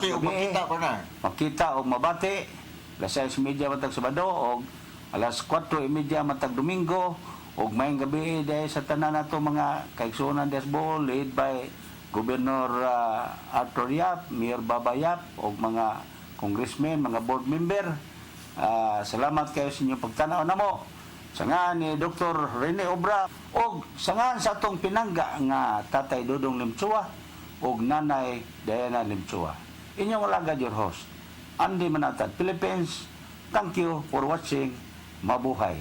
Makita pa na. Makita o mabati. Alas 6:30 matag Sabado o alas 4:30 matag Domingo o mayang gabi dahil sa tanan nato mga kaigsunan des Bohol led by Governor Arthur Yap, Mayor Baba Yap o mga congressmen, mga board member. Salamat kayo sa inyong pagtanaw na mo. Sangan ni Dr. Rene Obra o sangan sa atong pinangga nga Tatay Dudong Limchua o Nanay Diana Limchua. Inyong alagad your host, Andy Manatad, Philippines. Thank you for watching. Mabuhay.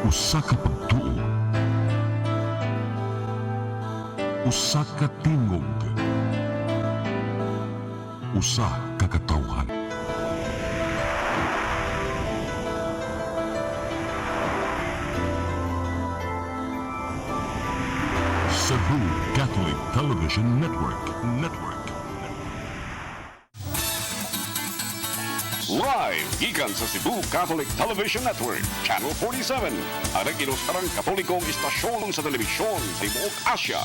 Usa ka pagtuo, usa ka tingog, usa ka katawhan. Cebu Catholic Television Network. Live gikan sa Cebu Catholic Television Network, Channel 47. Ang inusarang katolikong istasyon sa telebisyon sa ibuok Asya.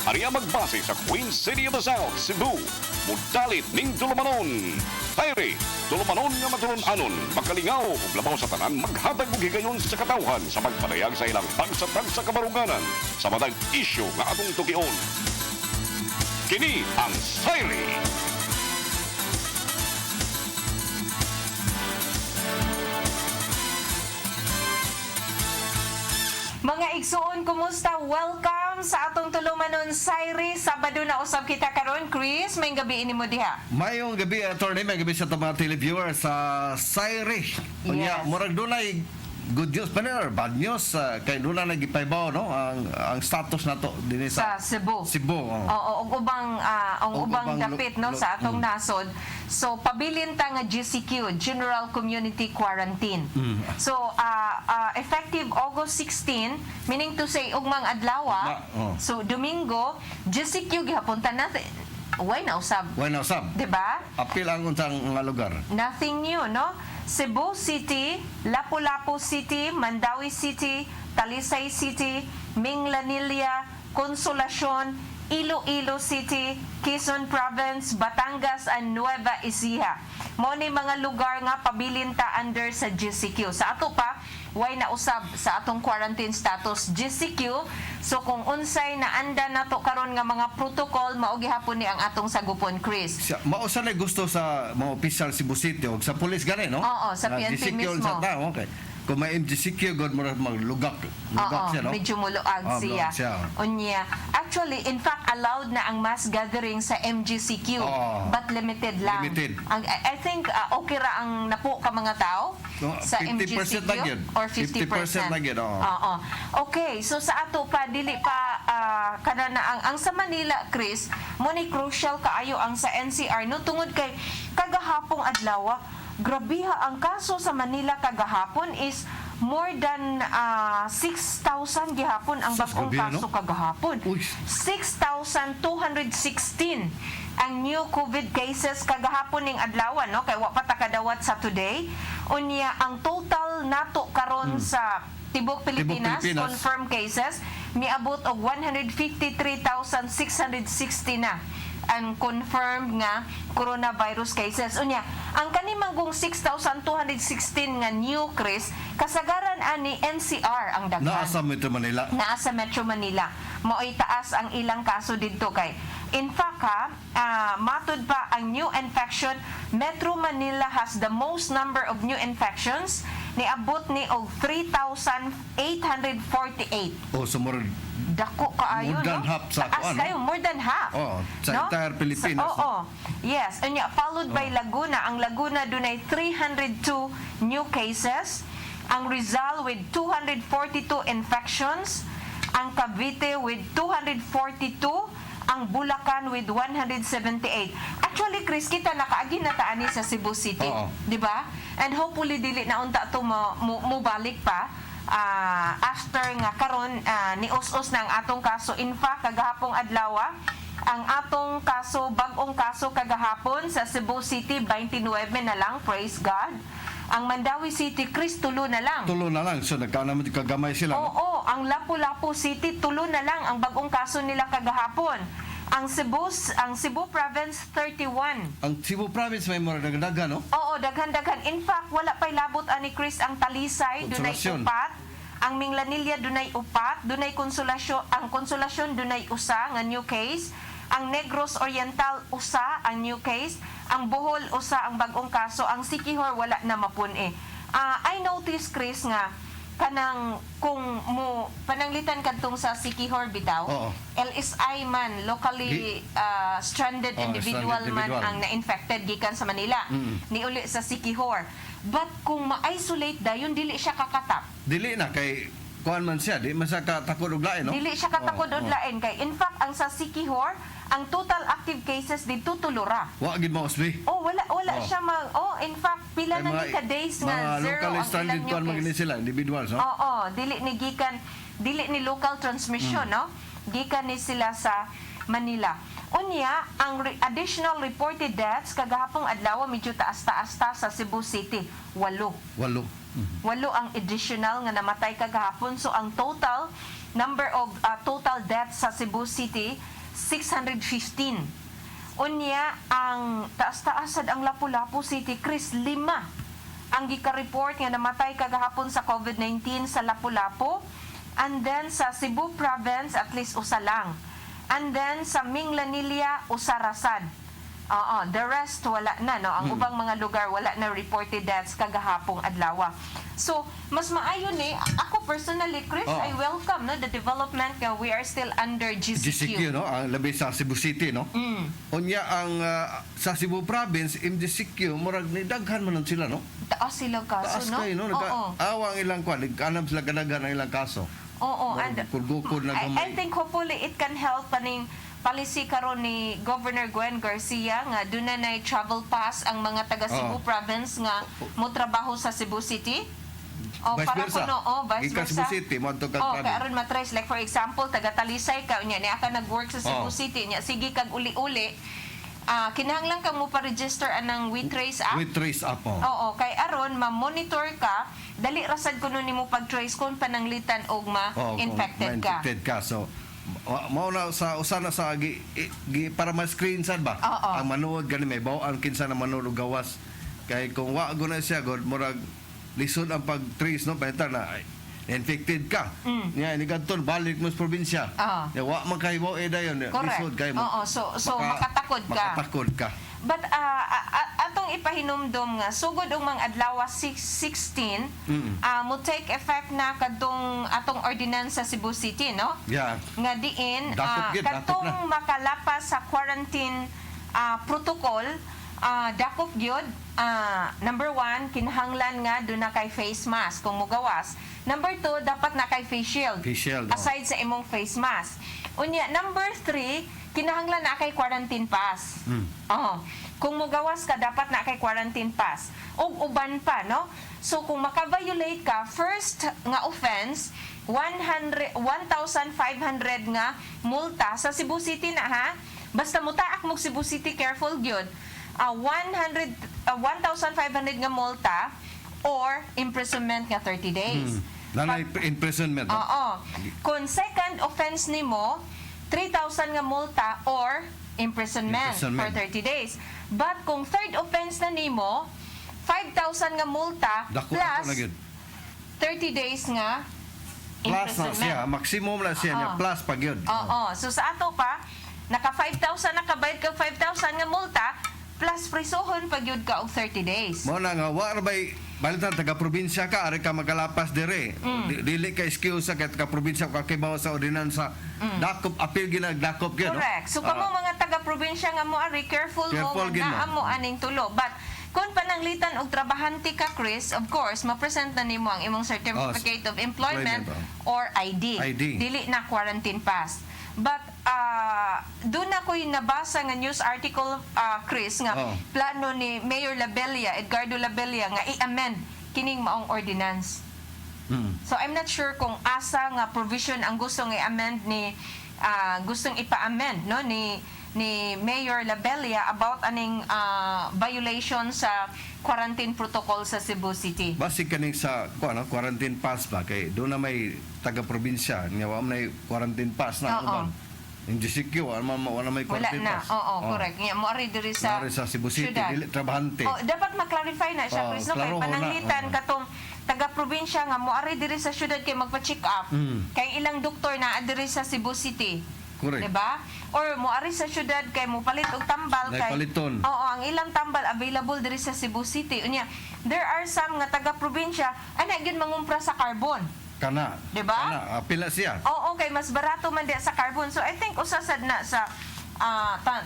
Ariya magbase sa Queen City of the South, Cebu. Mudalit ning tulumanon. Tayri, tulumanon nga matulun-anon. Magkalingaw ug labaw sa tanan, maghatag og higayon sa katawhan sa pagpadayag sa ilang pagsatag sa kabaruganan sa matag isyu nga atong tukion. Kini ang Tayri. Mga igsuon, kumusta? Welcome sa atong tulumanon Sayri. Sabado na usab kita karon, Chris. May gabi ini mo diha. Mayong gabi, attorney, may gabi sa mga televiewers sa Sayri. Yes. Murag dunay good news pa or bad news kay doon na nagipaybaw no ang status nato dinhi Sa sa Cebu. Oo. Oo, og ubang dapit no sa atong nasod. So pabilin ta nga GCQ, General Community Quarantine. So effective August 16, meaning to say ugmang adlaw. So Domingo, GCQ gihapon ta natin. Why na usab? Why now sab? Diba? Apil ang unsang nga lugar. Nothing new, no? Cebu City, Lapu-Lapu City, Mandawi City, Talisay City, Minglanilla, Consolacion, Iloilo City, Quezon Province, Batangas, and Nueva Ecija. Mo ni mga lugar nga pabilin ta under sa GCQ. Sa ato pa, way na usab sa atong quarantine status GCQ. So kung unsay na anda nato karon nga mga protocol, mao gihapon ni ang atong sagupon, Chris. Mausa na gusto sa mga opisyal Cebu City o sa pulis gani no? Oo, sa Na PNP GCQ mismo. Sa tao, okay. Kung may MGCQ, god mo maglugak. Lugak Oo, siya, no? medyo muluag siya. muluag siya. Unya. Actually, in fact, allowed na ang mass gathering sa MGCQ, but limited lang. Limited. I think okay ra ang napo ka mga tao No, sa 50% MGCQ lang yun. or 50%. 50% lang yun, oo. Oo. Okay, so sa ato pa dili pa kana na ang sa Manila, Chris, mo ni crucial kaayo ang sa NCR no tungod kay kagahapong adlaw. Grabiha ang kaso sa Manila kagahapon is more than 6,000 gihapon ang bagong grabe, kaso no? kagahapon. Uy. 6,216 ang new COVID cases kagahapon ning adlaw no kay wa pa ta kadawat sa today. Unya ang total nato karon sa Tibok Pilipinas confirmed cases miabot og 153,660 na ang confirmed nga coronavirus cases. Unya, ang kanimangong 6,216 nga new, Chris, kasagaran ani NCR ang daghan. Naa sa Metro Manila. Naa sa Metro Manila. Mao'y taas ang ilang kaso dito kay. In fact, matud pa ang new infection, Metro Manila has the most number of new infections. Niabot ni og 3,848. O sumurod. Dako kaayo, More than no? half sa Taas kuan, no? kayo, more than half. Sa entire Pilipinas, no? Oo. Yes. And followed by Laguna. Ang Laguna dunay 302 new cases. Ang Rizal with 242 infections. Ang Cavite with 242. Ang Bulacan with 178. Actually, Chris, kita nakaagi na taani sa Cebu City. Oo. Di ba? And hopefully, dili na unta ito mo balik pa. after nga karon nius-us na ang atong kaso. In fact, kagahapong adlaw ang atong kaso, bag-ong kaso kagahapon sa Cebu City 29 na lang, praise God. Ang Mandawi City, Chris, tulo na lang. Tulo na lang. So nagkaanaman kagamay sila. no? Oo, ang Lapu-Lapu City, tulo na lang ang bagong kaso nila kagahapon. Ang Cebu Province, 31. Ang Cebu Province may mga dagdagan, no? Oo, daghan-daghan. In fact, wala pa'y labot ani Chris ang Talisay, dunay Konsolasyon. upat. Ang Minglanilla, dunay upat. Dunay Konsolasyon, ang Konsolasyon, dunay usa nga new case. Ang Negros Oriental, usa ang new case. Ang Bohol, usa ang bagong kaso. Ang Siquijor, wala na mapun eh. I noticed, Chris, nga kanang kung mo pananglitan kadtong sa Siquijor bitaw, Oo. LSI man, locally stranded individual stranded man individual. ang na-infected gikan sa Manila. Niuli sa Siquijor. But kung ma-isolate dayon, dili siya kakatap. Dili na kay kuan man siya, di man siya katakod og lain, no? Dili siya katakod Oo, og lain kay in fact ang sa Siquijor, ang total active cases dito tulura. Wa gid mo usbi. Oh, wala Oo. siya in fact pila Kay na mga- ni ka days mga nga zero locally ang stranded ilang kuan new magini case. sila, individuals, no? Oo, dili ni local transmission, no? Gikan ni sila sa Manila. Unya, ang additional reported deaths kagahapong adlaw medyo taas-taas sa Cebu City, 8. Walo. Walo ang additional nga namatay kagahapon. So ang total number of total deaths sa Cebu City 615. Unya ang taas-taasad ang Lapu-Lapu City, Chris, 5 ang gika-report nga namatay kagahapon sa COVID-19 sa Lapu-Lapu. And then sa Cebu Province at least usa lang. And then sa Minglanilla, usa rasad. The rest wala na, no? Ang ubang mga lugar wala na reported deaths kagahapong adlaw. So, mas maayo ni ako personally, Chris, Oo. I welcome no the development nga we are still under GCQ, no? Ang labi sa Cebu City, no? Unya ang sa Cebu Province, MGCQ, murag ni daghan man sila, no? Taas silang kaso, Taas no? kayo, no? Oo. Awang ilang kuan, nagkanam sila kadagan ang ilang kaso. Oo, and Kulgukod na I gamay. think hopefully it can help paning policy karon ni Governor Gwen Garcia nga dunay travel pass ang mga taga Cebu Oo. Province nga mo trabaho sa Cebu City. O Vice para versa. kuno, vice Gikan versa. Cebu City, moadto kag Oh, province. kay aron matrace like for example taga Talisay ka unya niya ka nag-work sa Cebu Oo. City niya sige kag uli-uli. Kinahanglan kang mo pa-register anang WeTrace app. With trace up, oh. Oo, kay aron ma-monitor ka, dali rasad kuno nimo pag-trace kung pananglitan og Oo, kung ma-infected ka. ma-infected ka. So, mao na sa usana sa para ma-screenshot ba? Oo. Ang manood gani may bawaan kinsa na manood og gawas. Kay kung wa guna siya god murag lisod ang pag-trace, no? Pahita na ay, infected ka. Nya ini kadton balik mo sa probinsya. Oo. Ya wa man kay wa dayon. Correct. Lisod kay mo. Oo, so makatakod ka. Makatakod ka. But atong ipahinumdom nga sugod og mga adlaw 16 mo take effect na kadtong atong ordinansa sa Cebu City, no? Yeah. Nga diin Dakop gid, dakop kadtong na. makalapas sa quarantine protocol dakop gyud. Number 1, kinahanglan nga do na kay face mask kung mugawas. Number 2, dapat na kay face shield. Face shield, oh. Aside sa imong face mask. Unya, number 3, kinahanglan na kay quarantine pass. Kung mugawas ka, dapat na kay quarantine pass. O uban pa, no? So, kung maka-violate ka, first nga offense, 1,500 nga multa sa Cebu City na, ha? Basta mutaak mo Cebu City, careful gyud. 1,500 nga multa or imprisonment nga 30 days. Nanay imprisonment. no? Oo. Kung second offense nimo, 3,000 nga multa or imprisonment for 30 days. But kung third offense na nimo, 5,000 nga multa Dako na plus gyud. 30 days nga Plus na imprisonment. siya, maximum na siya niya, Oo. plus pa gyud. Oo. So sa ato pa, naka 5,000 nakabayad ka 5,000 nga multa plus prisuhon pag yun ka og 30 days. Mo na nga wa ra bay balitan taga probinsya ka ari ka magalapas dire. Dili ka excuse sa taga probinsya ka kay bawa sa ordinansa. Dakop apil ginagdakop gyud. Correct. So kamo mga taga-probinsya nga mo ari careful mo Careful gid mo. nga naa mo aning tulo. But kung pananglitan og trabahante ka, Chris, of course, ma-present na nimo ang imong certificate of employment or ID. Dili na quarantine pass. But doon ako'y nabasa nga news article, Chris, nga plano ni Mayor Labella, Edgardo Labella, nga i-amend kining maong ordinance. So I'm not sure kung asa nga provision ang gustong i-amend ni gustong ipa-amend no ni Mayor Labella about aning violation sa quarantine protocol sa Cebu City. Base kaning sa quarantine pass ba kay doon na may taga-probinsya nga wa may quarantine pass na Oo. uban. Yung GCQ wala may Wala quarantine na. pass. Oo, correct. Nga mo ari diri sa Dari sa Cebu City syudad. dili trabahante. Oh, dapat ma-clarify na siya, Oh, Chris, no? Kay klaro na. pananglitan Oo. katong taga-probinsya nga mo ari diri sa syudad kay magpa-check up. Kay ilang doktor na diri sa Cebu City. Correct. Diba? Or mo ari sa syudad kay mo palit og tambal kay Naipaliton. Oo, ang ilang tambal available diri sa Cebu City. Unya, there are some nga taga-probinsya ana gyud mangumpra sa carbon. Kana. Diba? Kana apila siya. Oo, kay mas barato man diya sa carbon. So I think usasad na sa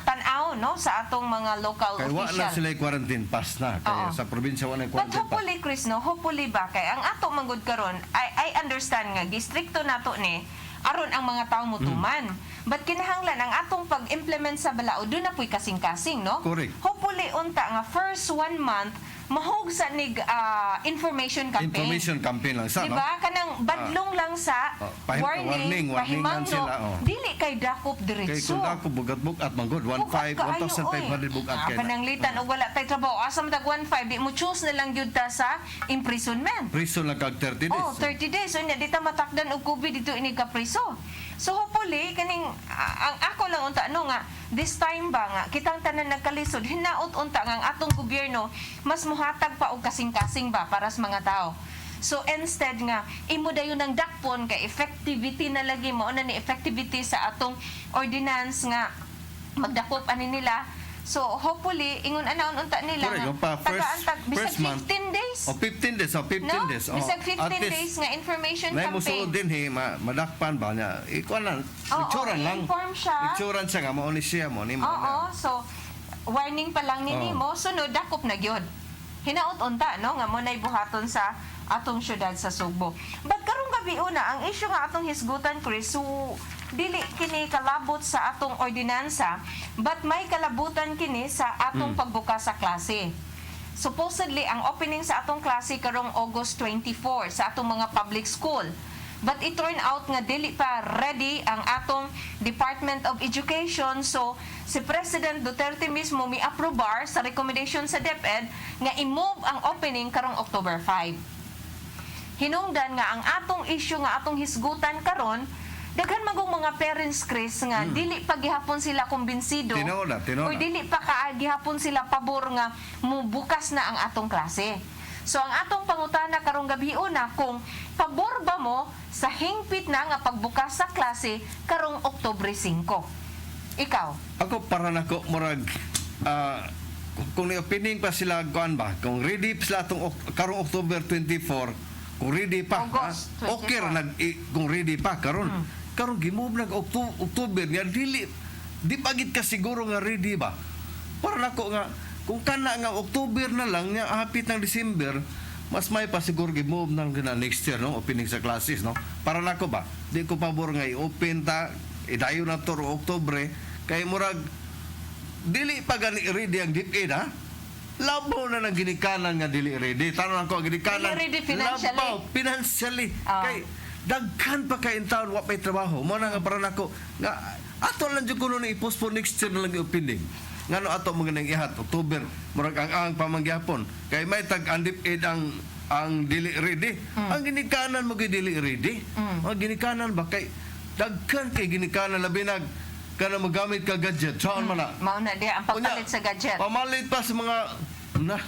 tan-aw no sa atong mga local Kay wa na official. sila quarantine pass na kay Oo. sa probinsya wa na But quarantine pass. hopefully, Chris, no, hopefully ba kay ang ato manggod karon, I understand nga distrikto nato ni aron ang mga tawo mutuman. But kinahanglan ang atong pag-implement sa balao do na puy kasing-kasing, no? Correct. Hopefully unta nga first 1 month mahog sa nig information campaign. Information campaign lang sa no. Diba? Kanang badlong lang sa warning lang pahimangno, sila, oh. dili kay dakop Kay diretso. kung ako bugat-bugat manggod 1,500 bugat kay na. Pananglitan og wala tay trabaho. Asa man tag 1,500 di mo choose na lang gyud ta sa imprisonment. Prison lang kag 30 days. Oh, 30 days. So, hindi ta matakdan og COVID dito ini ka priso. So, hopefully, kaning, ang ako lang unta, ano nga, this time ba nga, kitang tanan nagkalisod, hinaot unta nga ang atong gobyerno, mas muhatag pa og kasing-kasing ba para sa mga tao. So, instead nga, imo dayon ng dakpon kay effectivity na lagi mo, na ni effectivity sa atong ordinance nga, magdakop ani nila. So, hopefully, ingon anaon unta nila Correct. nga, Yung pa, tagaan bisag first month. 15 days. O 15 days, o 15 No? days. Bisag At 15 least, days nga information na mo campaign. suod din madakpan ba niya. Ikaw na, Oo, itsuran lang. i-inform siya. Itsuran siya nga, mauni siya mo. Ni mo Oo, na. so warning pa lang ni Oo. nimo, sunod dakop na gyud. Hinaot unta no nga mo nay buhaton sa atong syudad sa Sugbo. But karong gabi una ang issue nga atong hisgutan, Chris, so dili kini kalabot sa atong ordinansa, but may kalabutan kini sa atong pagbukas sa klase. Supposedly ang opening sa atong klase karong August 24 sa atong mga public school. But it turned out nga dili pa ready ang atong Department of Education. So, si President Duterte mismo mi-aprobar sa recommendation sa DepEd nga i-move ang opening karong October 5. Hinungdan nga ang atong issue nga atong hisgutan karon, daghan magong mga parents, Chris, nga dili pa gihapon sila kumbinsido Tinola. o dili pa gihapon sila pabor nga mubukas na ang atong klase. So ang atong pangutana karong gabi una kung pabor ba mo sa hingpit na nga pagbukas sa klase karong Oktubre 5. Ikaw? Ako para nako murag kung ni-opening pa sila kuan ba, kung ready pa sila atong karong October 24, kung ready pa, August 24. okay ra kung ready pa karon. Karon gimove nag October nga di pagit ka siguro nga ready ba. Para nako nga kung kana nga October na lang nya hapit ng December, mas may pa siguro gimove nang gina next year no opening sa classes no. Para nako ba, di ko pabor nga i-open ta idayon na to Oktubre kay murag dili pa gani ready ang DepEd ha. Labaw na nang ginikanan nga dili ready. Tanong ako ginikanan. Dili ready financially. Labaw financially. Ah. Kay daghan pa kay in town wa pay trabaho. Mo na nga para nako nga ato lang jud kuno ni i-postpone next year na lang i-opening. Ngano ato mga nang ihat October murag ang pamanggihapon. Kay may tag ang DepEd ang dili ready. Ang ginikanan mo gyud dili ready. Ang ginikanan ba kay daghan kay ginikanan labi nag kana magamit ka gadget. Saan man na? Mao na diha ang pagpalit sa gadget. Pamalit pa sa mga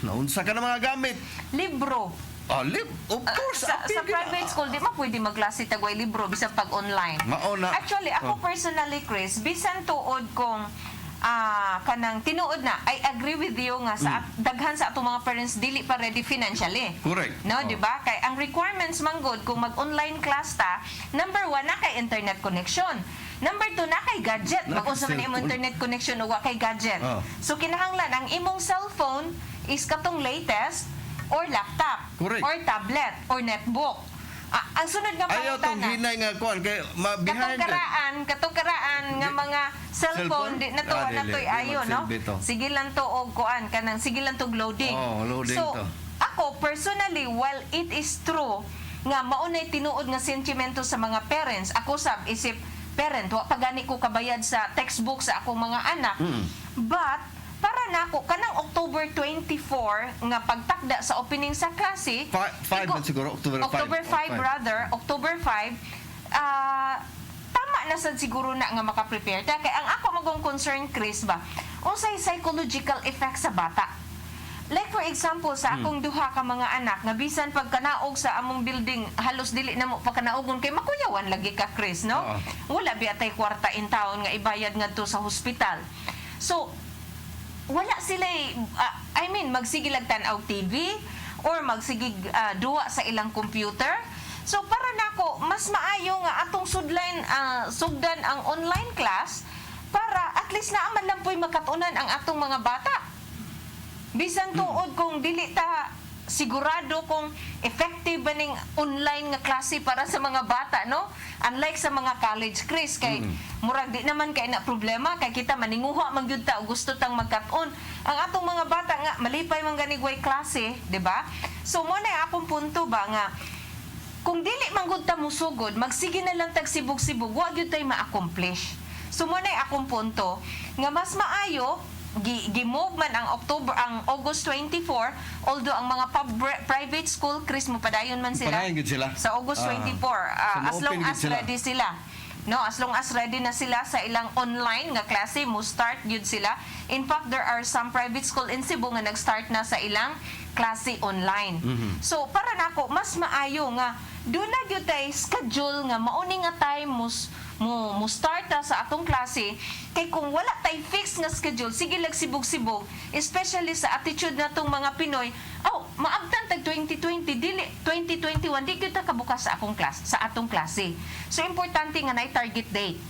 naunsa ka na mga gamit. Libro. Of course. Sa apil ka. private school, di ma pwede maglasi tagway libro bisan pag online. Mauna. Actually, ako personally, Chris, bisan tuod kong kanang tinuod na, I agree with you nga sa daghan sa atong mga parents dili pa ready financially. Correct. No, Oh. di ba? Kay ang requirements man good kung mag-online class ta, number 1 na kay internet connection. Number 2 na kay gadget. Na kay Mag-unsa man imong cellphone. internet connection o wa kay gadget. Oh. So kinahanglan ang imong cellphone is katong latest or laptop Correct. or tablet or netbook. Ang sunod nga Ayaw tong pangutana, hinay nga kuan kay behind that. katong-karaan nga mga cellphone, Cellphone? di na to, na Dili, to'y di ayo, no? magsilbi to. Sige lang to og kuan, kanang sige lang to loading. Oh, loading so, to. ako, personally, while it is true nga maunay tinuod nga sentimento sa mga parents. Ako sab isip parent, wa pa gani ko kabayad sa textbook sa akong mga anak. But para nako kanang October 24 nga pagtakda sa opening sa klase, Five man siguro, October 5. October 5 October 5, tama na sad siguro na nga maka-prepare ta. Kay ang ako magong concern, Chris, ba unsay psychological effect sa bata. Like for example, sa akong duha ka mga anak nga bisan pag kanaog sa among building halos dili na mo pagkanaogon kay makuyawan lagi ka, Chris, no? Wala biatay kwarta in taon nga ibayad ngadto sa hospital. So wala sila magsigig tan-aw TV or magsigig duwa sa ilang computer. So para nako mas maayo nga atong sugdan ang online class para at least naaman lang po'y makatunan ang atong mga bata. Bisan tuod kung dili ta sigurado kung effective ba ning online nga klase para sa mga bata, no? Unlike sa mga college, Chris, kay murag di naman kay na problema kay kita maninguha man gyud ta og gusto tang magkat-on. Ang atong mga bata nga malipay man gani way klase, di ba? So mo na akong punto ba nga kung dili man gud ta musugod, magsige na lang tag sibog-sibog, wa gyud tay ma-accomplish. So mo na akong punto nga mas maayo gi-move man ang August 24, although ang mga private school, Chris, mo padayon man sila Padayon gid sila sa August 24, as long as ready sila. No, as long as ready na sila sa ilang online nga klase, mo start gyud sila. In fact, there are some private school in Cebu nga nag-start na sa ilang klase online. So para nako mas maayo nga doon na gyud tay schedule nga mauni nga time mo start ta sa atong klase. Kay kung wala tay fix nga schedule, sige lang sibog-sibog, especially sa attitude natong mga Pinoy, maabtan tag 2020 dili 2021 di kita kabukas sa akong class, sa atong klase. So importante nga nay target date.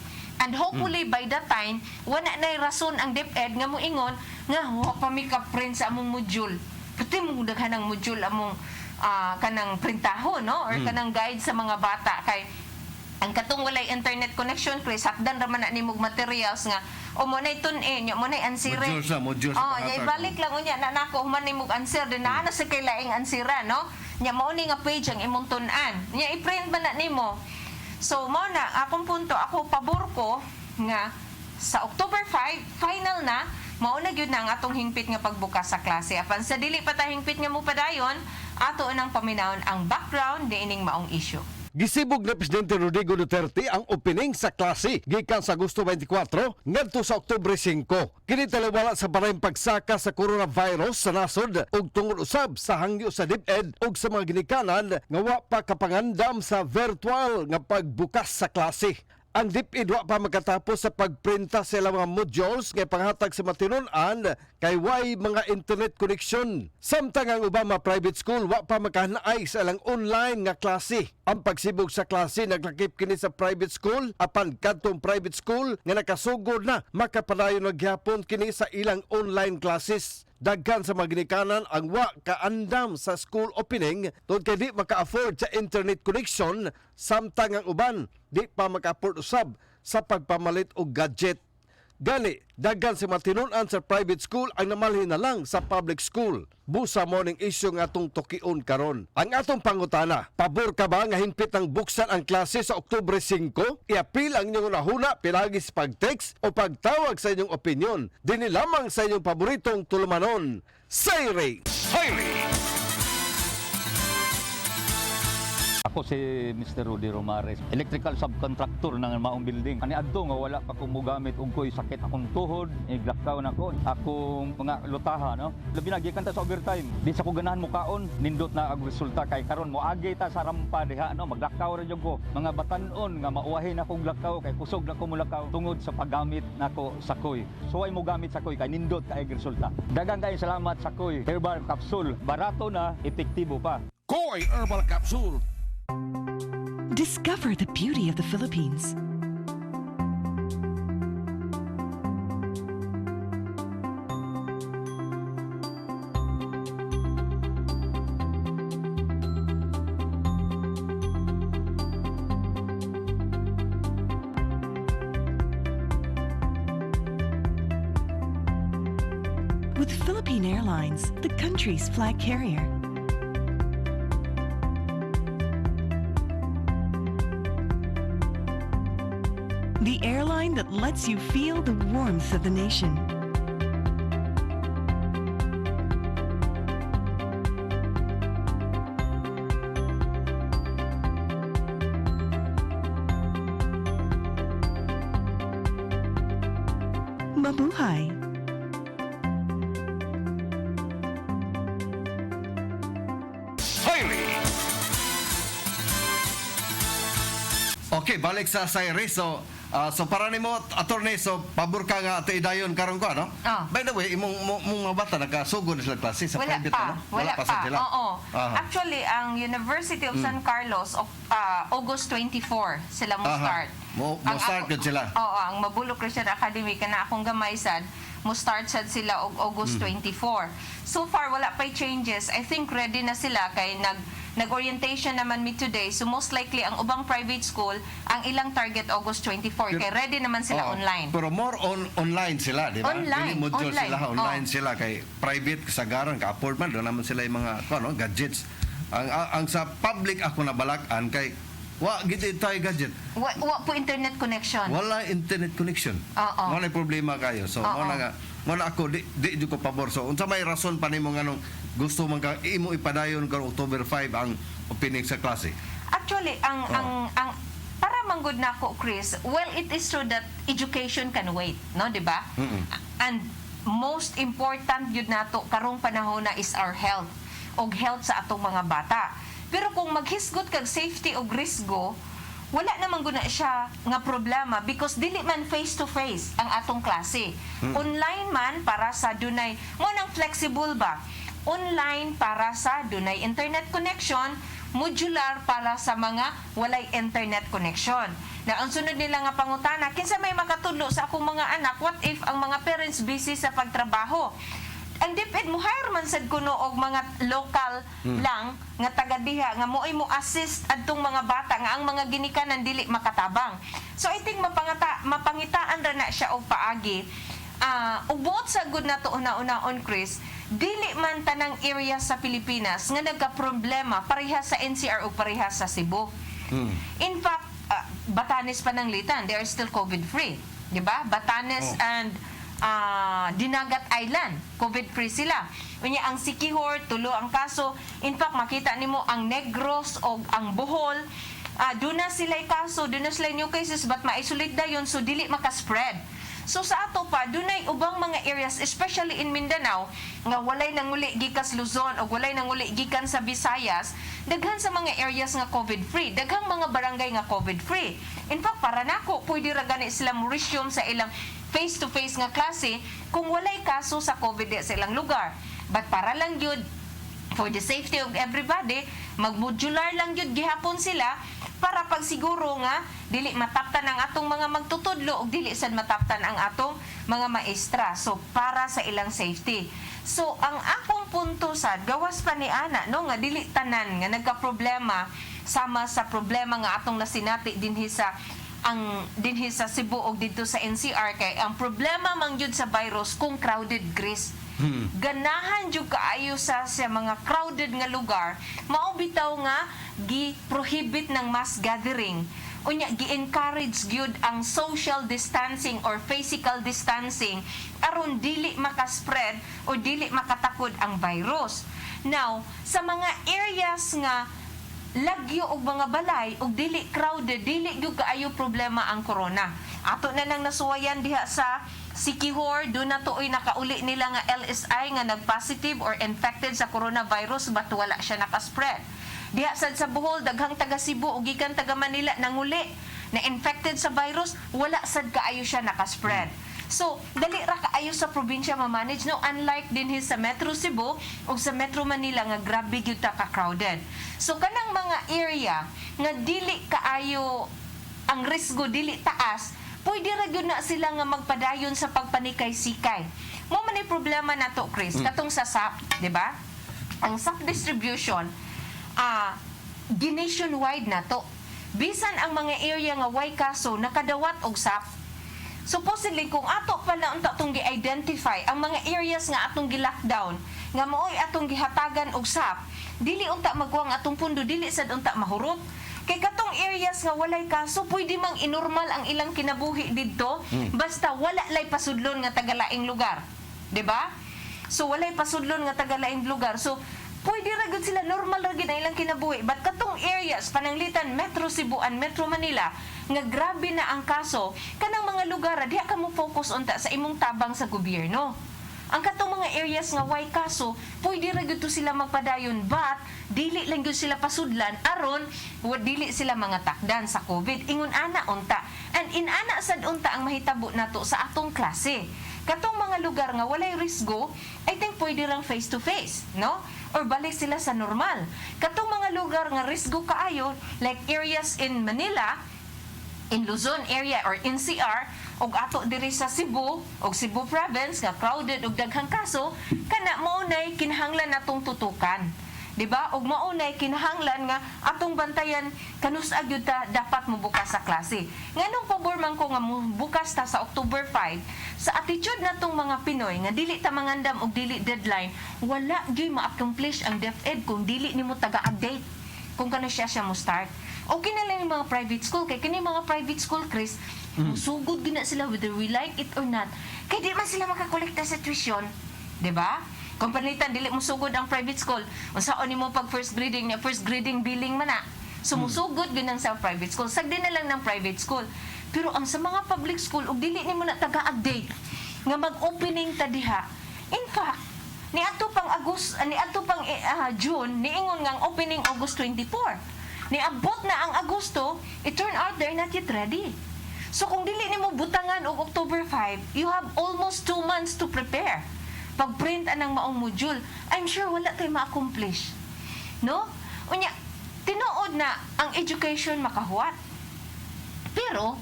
And hopefully by that time wala nay rason ang DepEd nga moingon nga wa pa mi ka print sa among module. Pati mo daghan ang module among kanang printahon, no? Or kanang guide sa mga bata kay ang katong walay internet connection, Chris, hakdan raman na nimog materials nga mo nay tun-in, mo nay answer. Modules nya ibalik lang unya na nako human nimog answer din na sa kay laing answera, no? Nya mao ni nga page ang imong tun-an. Nya i-print man na nimo. So mao na akong punto, ako pabor ko nga sa October 5 final na mao na gyud na ang atong hingpit nga pagbukas sa klase. Apan sa dili pa ta hingpit nga mo padayon, ato nang paminawon ang background diining maong issue. Gisibog na Presidente Rodrigo Duterte ang opening sa klase gikan sa Agosto 24 ngadto sa Oktubre 5. Kini taliwala sa barayng pagsaka sa coronavirus sa nasod ug tungod usab sa hangyo sa DepEd ug sa mga ginikanan nga wa pa kapangandam sa virtual nga pagbukas sa klase. Ang DepEd wa pa makatapos sa pagprinta sa ilang mga modules nga panghatag sa matinun-an kay way mga internet connection. Samtang ang ubang mga private school wa pa makahanay sa ilang online nga klase. Ang pagsibog sa klase naglakip kini sa private school apan kadtong private school nga nakasugod na makapadayon og gyapon kini sa ilang online classes. Daghan sa mga ginikanan ang wa kaandam sa school opening tungod kay di maka-afford sa internet connection, samtang ang uban di pa maka-afford usab sa pagpamalit og gadget. Gani, daghan sa matinun-an sa private school ang namalhin na lang sa public school. Busa mo ning isyu nga atong tukion karon. Ang atong pangutana, pabor ka ba nga hinpit ang buksan ang klase sa Oktubre 5? I-appeal ang inyong nahuna pinagi sa pag-text o pagtawag sa inyong opinion. Dini lamang sa inyong paboritong tulumanon. Sayre! Ako si Mr. Rudy Romares, electrical subcontractor ng maong building. Ani adto nga wala pa kong mugamit ug ko'y sakit akong tuhod, iglakaw na ko. Akong mga lutaha, no? Labi na gikan ta sa overtime. Di sa ko ganahan mo kaon, nindot na ang resulta kay karon mo agi ta sa rampa diha, no? Maglakaw ra jud ko. Mga batan-on nga mauwahi na kong lakaw kay kusog na ko mulakaw tungod sa paggamit nako sa koy. So ay mo gamit sa koy kay nindot kay resulta. Daghang kay salamat sa koy. Herbal capsule, barato na, epektibo pa. Koy Herbal Capsule. Discover the beauty of the Philippines. With Philippine Airlines, the country's flag carrier. the airline that lets you feel the warmth of the nation. Mabuhay. Hailey. Okay, balik sa Cyrus. So para nimo attorney, so pabor ka nga ato idayon karon ko, no? By the way, imong mga bata nakasugod sila klase sa Wala private, pa. ano? Wala pa. sad sila. Oo. Aha. Actually, ang University of San Carlos, August 24 sila mo Aha. start. Mo Ang start ako- gud sila. Oo, ang Mabulok Christian Academy kana akong gamay sad mo start sad sila og August 24. So far wala pa changes. I think ready na sila kay nag-orientation naman me today. So most likely ang ubang private school ang ilang target August 24 kay ready naman sila Oo. online. Pero more online sila, di ba? Online, Dili module online. sila, online Oo. sila kay private kasagaran ka afford man do naman sila yung mga ano, gadgets. Ang sa public ako nabalakan kay wa gid tayo gadget. Wa po internet connection. Wala internet connection. Oo. Wala problema kayo. So Oo. mo na ako di ko pabor. So unsa may rason pa nimo nganong gusto man ka imo ipadayon karong October 5 ang opening sa klase? Actually, ang para manggod na ako, Chris, well, it is true that education can wait, no, di ba? And most important yun nato karong panahon na is our health og health sa atong mga bata. Pero kung maghisgot kag safety og risgo, wala naman guna siya nga problema because dili man face to face ang atong klase. Online man para sa dunay mo nang flexible ba? Online para sa dunay internet connection, modular para sa mga walay internet connection. Na ang sunod nila nga pangutana, kinsa may makatudlo sa akong mga anak, what if ang mga parents busy sa pagtrabaho? Ang dipid mo hire man sad kuno og mga local lang nga taga diha nga moay mo assist adtong mga bata nga ang mga ginikanan dili makatabang. So I think mapangitaan ra na siya og paagi. Ug buot sa good na to una-unaon, Chris, dili man tanang area sa Pilipinas nga nagka-problema pareha sa NCR o pareha sa Cebu. In fact, Batanes pananglitan, they are still COVID-free. Di ba? Batanes and Dinagat Island, COVID-free sila. Unya ang Siquijor, tulo ang kaso. In fact, makita nimo ang Negros o ang Bohol, doon na sila kaso, doon na sila new cases, but ma-isolate dayon, so dili makaspread. So sa ato pa, dunay ubang mga areas, especially in Mindanao, nga walay nanguli gikas Luzon o walay nanguli gikan sa Visayas, daghan sa mga areas nga COVID-free, daghang mga barangay nga COVID-free. In fact, para nako, pwede ra gani sila mo resume sa ilang face-to-face nga klase kung walay kaso sa COVID sa ilang lugar. But para lang yun, for the safety of everybody, mag-modular lang yun gihapon sila para pag siguro nga dili mataptan ang atong mga magtutudlo o dili sad mataptan ang atong mga maestra. So para sa ilang safety. So ang akong punto sad gawas pa ni ana no nga dili tanan nga nagka-problema sama sa problema nga atong nasinati dinhi sa Cebu o dito sa NCR kay ang problema man jud sa virus kung crowded, Chris. Ganahan jud kaayo sa mga crowded nga lugar, mao bitaw nga gi-prohibit ng mass gathering. Unya gi-encourage gyud ang social distancing or physical distancing aron dili makaspread o dili makatakod ang virus. Now, sa mga areas nga lagyo og mga balay og dili crowded, dili gyud kaayo problema ang corona. Ato na nang nasuwayan diha sa Siquijor, doon na tuoy nakauli nila nga LSI nga nag-positive or infected sa coronavirus but wala siya nakaspread. Diha sad sa Bohol, daghang taga Cebu o gikan taga Manila nanguli na infected sa virus, wala sad kaayo siya nakaspread. So, dali ra kaayo sa probinsya ma-manage, no? Unlike din sa Metro Cebu o sa Metro Manila nga grabe gyud ta ka-crowded. So, kanang mga area nga dili kaayo ang risgo, dili taas, pwede ra gyud na sila nga magpadayon sa pagpanikay-sikay. Mo man ni problema nato, Chris, katong sa SAP, di ba? Ang SAP distribution, nationwide na to. Bisan ang mga area nga way kaso nakadawat og SAP. Supposedly kung ato pala unta atong gi-identify ang mga areas nga atong gi-lockdown nga maoy atong gihatagan og SAP, dili unta magwang atong pundo, dili sad unta mahurot. Kay katong areas nga walay kaso, pwede mang inormal ang ilang kinabuhi didto, basta wala lay pasudlon nga tagalaing lugar. 'Di ba? So walay pasudlon nga tagalaing lugar. So pwede ra gud sila, normal ra gid ang ilang kinabuhi. But katong areas pananglitan Metro Cebuan, Metro Manila nga grabe na ang kaso, kanang mga lugar diha ka mo focus unta sa imong tabang sa gobyerno. Ang katong mga areas nga way kaso, pwede ra gyud to sila magpadayon, but dili lang gyud sila pasudlan aron dili sila mga takdan sa COVID. Ingon ana unta. And inana sad unta ang mahitabo nato sa atong klase. Katong mga lugar nga walay risgo, I think pwede rang face to face, no? Or balik sila sa normal. Katong mga lugar nga risgo kaayo, like areas in Manila, in Luzon area or NCR, og ato diri sa Cebu og Cebu province nga crowded og daghang kaso, kana maunay kinahanglan natong tutukan, di ba? Og maunay kinahanglan nga atong bantayan kanus agyud ta dapat mobukas sa klase. Nganong pabor man ko nga bukas ta sa October 5, sa attitude natong mga Pinoy nga dili ta mangandam og dili deadline, wala gyud ma-accomplish ang DepEd kung dili nimo taga-update kung kano siya mo start. Okay na lang yung mga private school. Kaya kini mga private school, Chris, sugod din na sila whether we like it or not. Kaya di man sila makakolekta sa tuition. Diba? Kung panitan, dili mo sugod ang private school. Unsaon nimo pag first grading billing man na. Sumusugod din ang sa private school. Sagdi na lang ng private school. Pero ang sa mga public school, ug dili nimo na taga-update nga mag-opening ta diha. In fact, ni ato pang June, niingon nga ang opening August 24. Niabot na ang Agosto, it turned out they're not yet ready. So kung dili nimo butangan og October 5, you have almost 2 months to prepare. Pag-print anang maong module, I'm sure wala tayo ma-accomplish. No? Unya, tinuod na ang education makahuwat. Pero,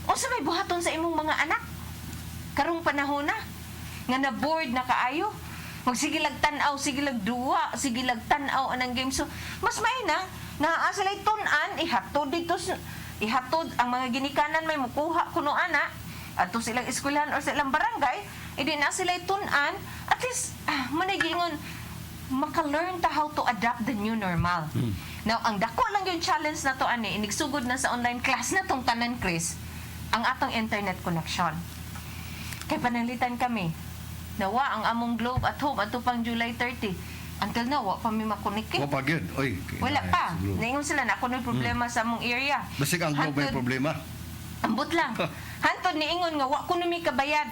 unsa may buhaton sa imong mga anak? Karong panahon na, nga na-board na kaayo, magsigilag tanaw, sigilag duwa, sigilag tanaw anang game. So, mas may na sila'y tunan, ihatod ang mga ginikanan may mukuha kuno ana, ato silang eskwelahan or silang barangay, hindi na sila'y tunan, at least, managingon, maka-learn ta how to adapt the new normal. Now, ang dako lang yung challenge na to, inigsugod na sa online class na tong tanan, Chris, ang atong internet connection. Kaya panalitan kami, nawa ang among Globe at home ato pang July 30. Until now, wa pa may makunik. Wa pa gyud. Oy. Wala pa. Naingon sila na ako problema sa among area. Basig ang Globe may problema. Ambot lang. Hantod niingon nga wa kuno mi kabayad.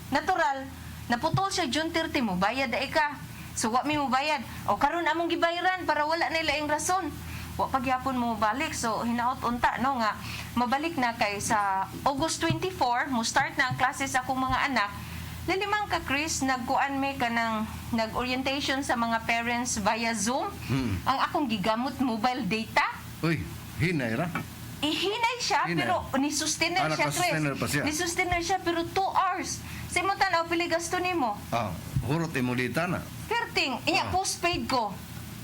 Natural, naputol siya June 30 mo, bayad dai ka. So wa mi mo bayad. O karon among gibayaran para wala na laing rason. Wa pa gyapon mo balik. So hinaot unta no nga mabalik na kay sa August 24 mo start na ang klase sa akong mga anak. Lilimang ka, Chris, nagkuan may ka ng nag-orientation sa mga parents via Zoom. Ang akong gigamot mobile data. Uy, hinay ra. Ihinay siya, Hinay. pero ni-sustainer siya, Chris. Naka-sustainer pa siya. Ni-sustainer siya, pero 2 hours. Sa mo tanaw, pili gasto nimo. Hurot imo dita na. Perting, postpaid ko.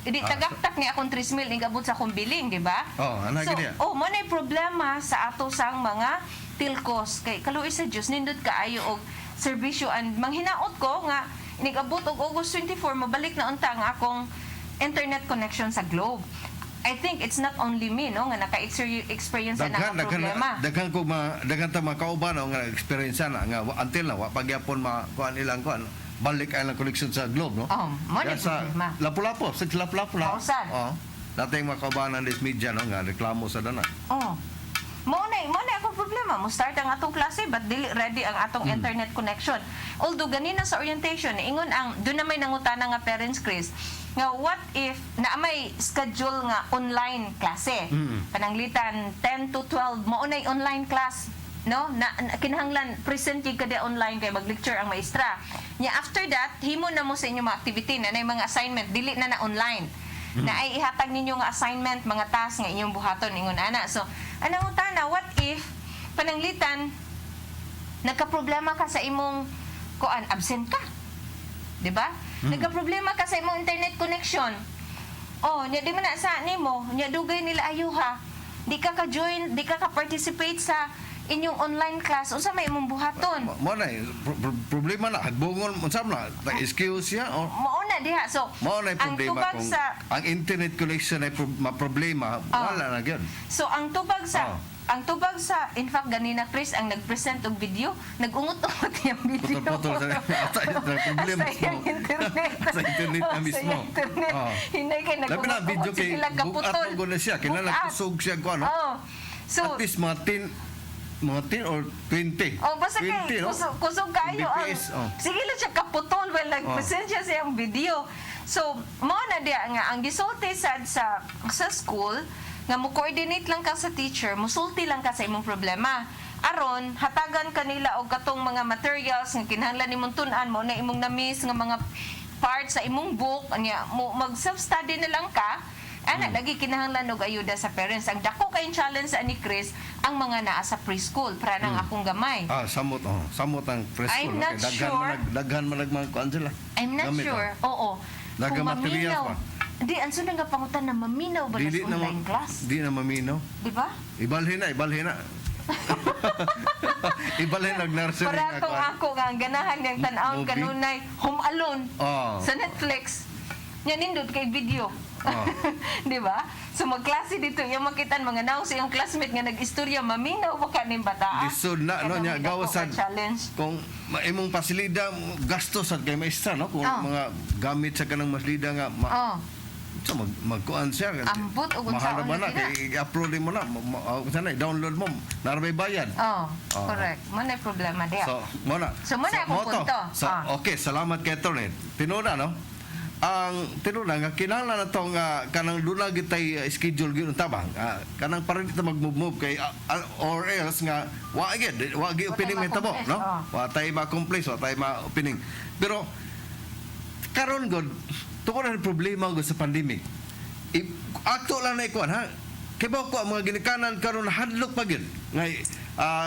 Hindi tagaktak ni akong 3,000 igabot sa akong billing, di ba? Anagi niya. Mo na problema sa ato sang mga tilkos. Kay kaluoy sa Dios nindot kaayo og serbisyo, and manghinaot ko nga inigabot og August 24 mabalik na unta ang akong internet connection sa Globe. I think it's not only me no nga naka-experience na ang problema. Daghan ta makauban nga experience na nga until na wa pagyapon kuan ilang kuan balik ang connection sa Globe no. Mo na sa problema. Lapu-lapu, sa lapu-lapu na. Dating makaubanan this media no nga reklamo sa dana. Mo na akong problema. Mo start ang atong klase but dili ready ang atong internet connection. Although ganina sa orientation, ingon ang doon na may nangutana nga parents, Chris, nga what if na may schedule nga online klase. Pananglitan 10 to 12 mo unay online class, no? Na kinahanglan present yung kada online kay mag-lecture ang maestra. Nya after that, himo na mo sa inyo mga activity na mga assignment dili na online. Na ay ihatag ninyo nga assignment, mga task nga inyong buhaton ingon ana. So, anong utana, what if pananglitan nagka-problema ka sa imong absent ka? 'Di ba? Nagka-problema ka sa imong internet connection. Nya di man na sa nimo, nya dugay nila ayuha. Di ka ka-join, di ka ka-participate sa inyong online class unsa may imong buhaton? Mo na problema na hagbungon unsa na excuse siya o Mao na diha. So, mao na ang problema tubag kung sa ang internet connection ay problema wala na gyud. So ang tubag sa in fact ganina Chris ang nag-present og video, nag-ungot-ungot yung video. Putol-putol sa problema sa iyang internet. Sa internet na mismo. Sa iyang internet. Hinay kay Labi na video nag-ungot-ungot kay sila kaputol. bukat mo na siya kinala Bukat. kusog siya ko ano. Oh. So At least mga 10 or 20. oh, basta kay 20, no? kusog kayo. BPS, Sige lang siya kaputol while nag-present siya sa iyang video. So, mo na diya nga, ang gisulti sa school, nga mo coordinate lang ka sa teacher, musulti lang ka sa imong problema. Aron, hatagan kanila og katong mga materials nga kinahanglan nimong tun-an mo na imong na-miss nga mga parts sa imong book, anya mo mag-self-study na lang ka. Ana, lagi kinahanglan og ayuda sa parents. Ang dako kay challenge sa ni Chris ang mga naa sa preschool para nang akong gamay. Samot ang preschool. I'm not sure. Daghan man mga kuan sila. I'm not Gamit, sure. Oo. Daga Kung materials maminaw. pa. Di, anso na nga pangutan na maminaw ba Dili sa online class? Di na maminaw. Di ba? Ibalhin na. Ibalhin nag-nursery Para kung ako nga, ang ganahan niyang tanawon Movie? kanunay, Home Alone, Oh. sa Netflix. Yan nindot kay video. Oh. Di ba? So magklase dito, yung makitan mga naong sa iyong classmate nga nag-istorya, maminaw pa ka ng bata. Lisod na, no, niya, gawasan. Challenge. Kung imong pasilida, gastos at kay maestra, no? Kung mga gamit sa kanang masilida nga, Oh. so magkuan siya. Ambot o kung mahal saan naman na, na kay i-upload mo na. Sana, i-download mo. Naramay bayad. Oh, correct. Manay problema diya. So, muna. So, muna akong moto. punto. So, okay, salamat kay Tornet. Tinuna, no? Ang tinuna nga kinahanglan na tong kanang dula gitay schedule gyud tabang kanang para dito mag-move kay or else nga wa gyud opening metabo no wa tay ma-accomplish wa tay ma-opening pero karon god tungod ang problema god sa pandemic akto lang na ikuan ha kay ba ko ang mga ginikanan karon hadlok pa gyud nga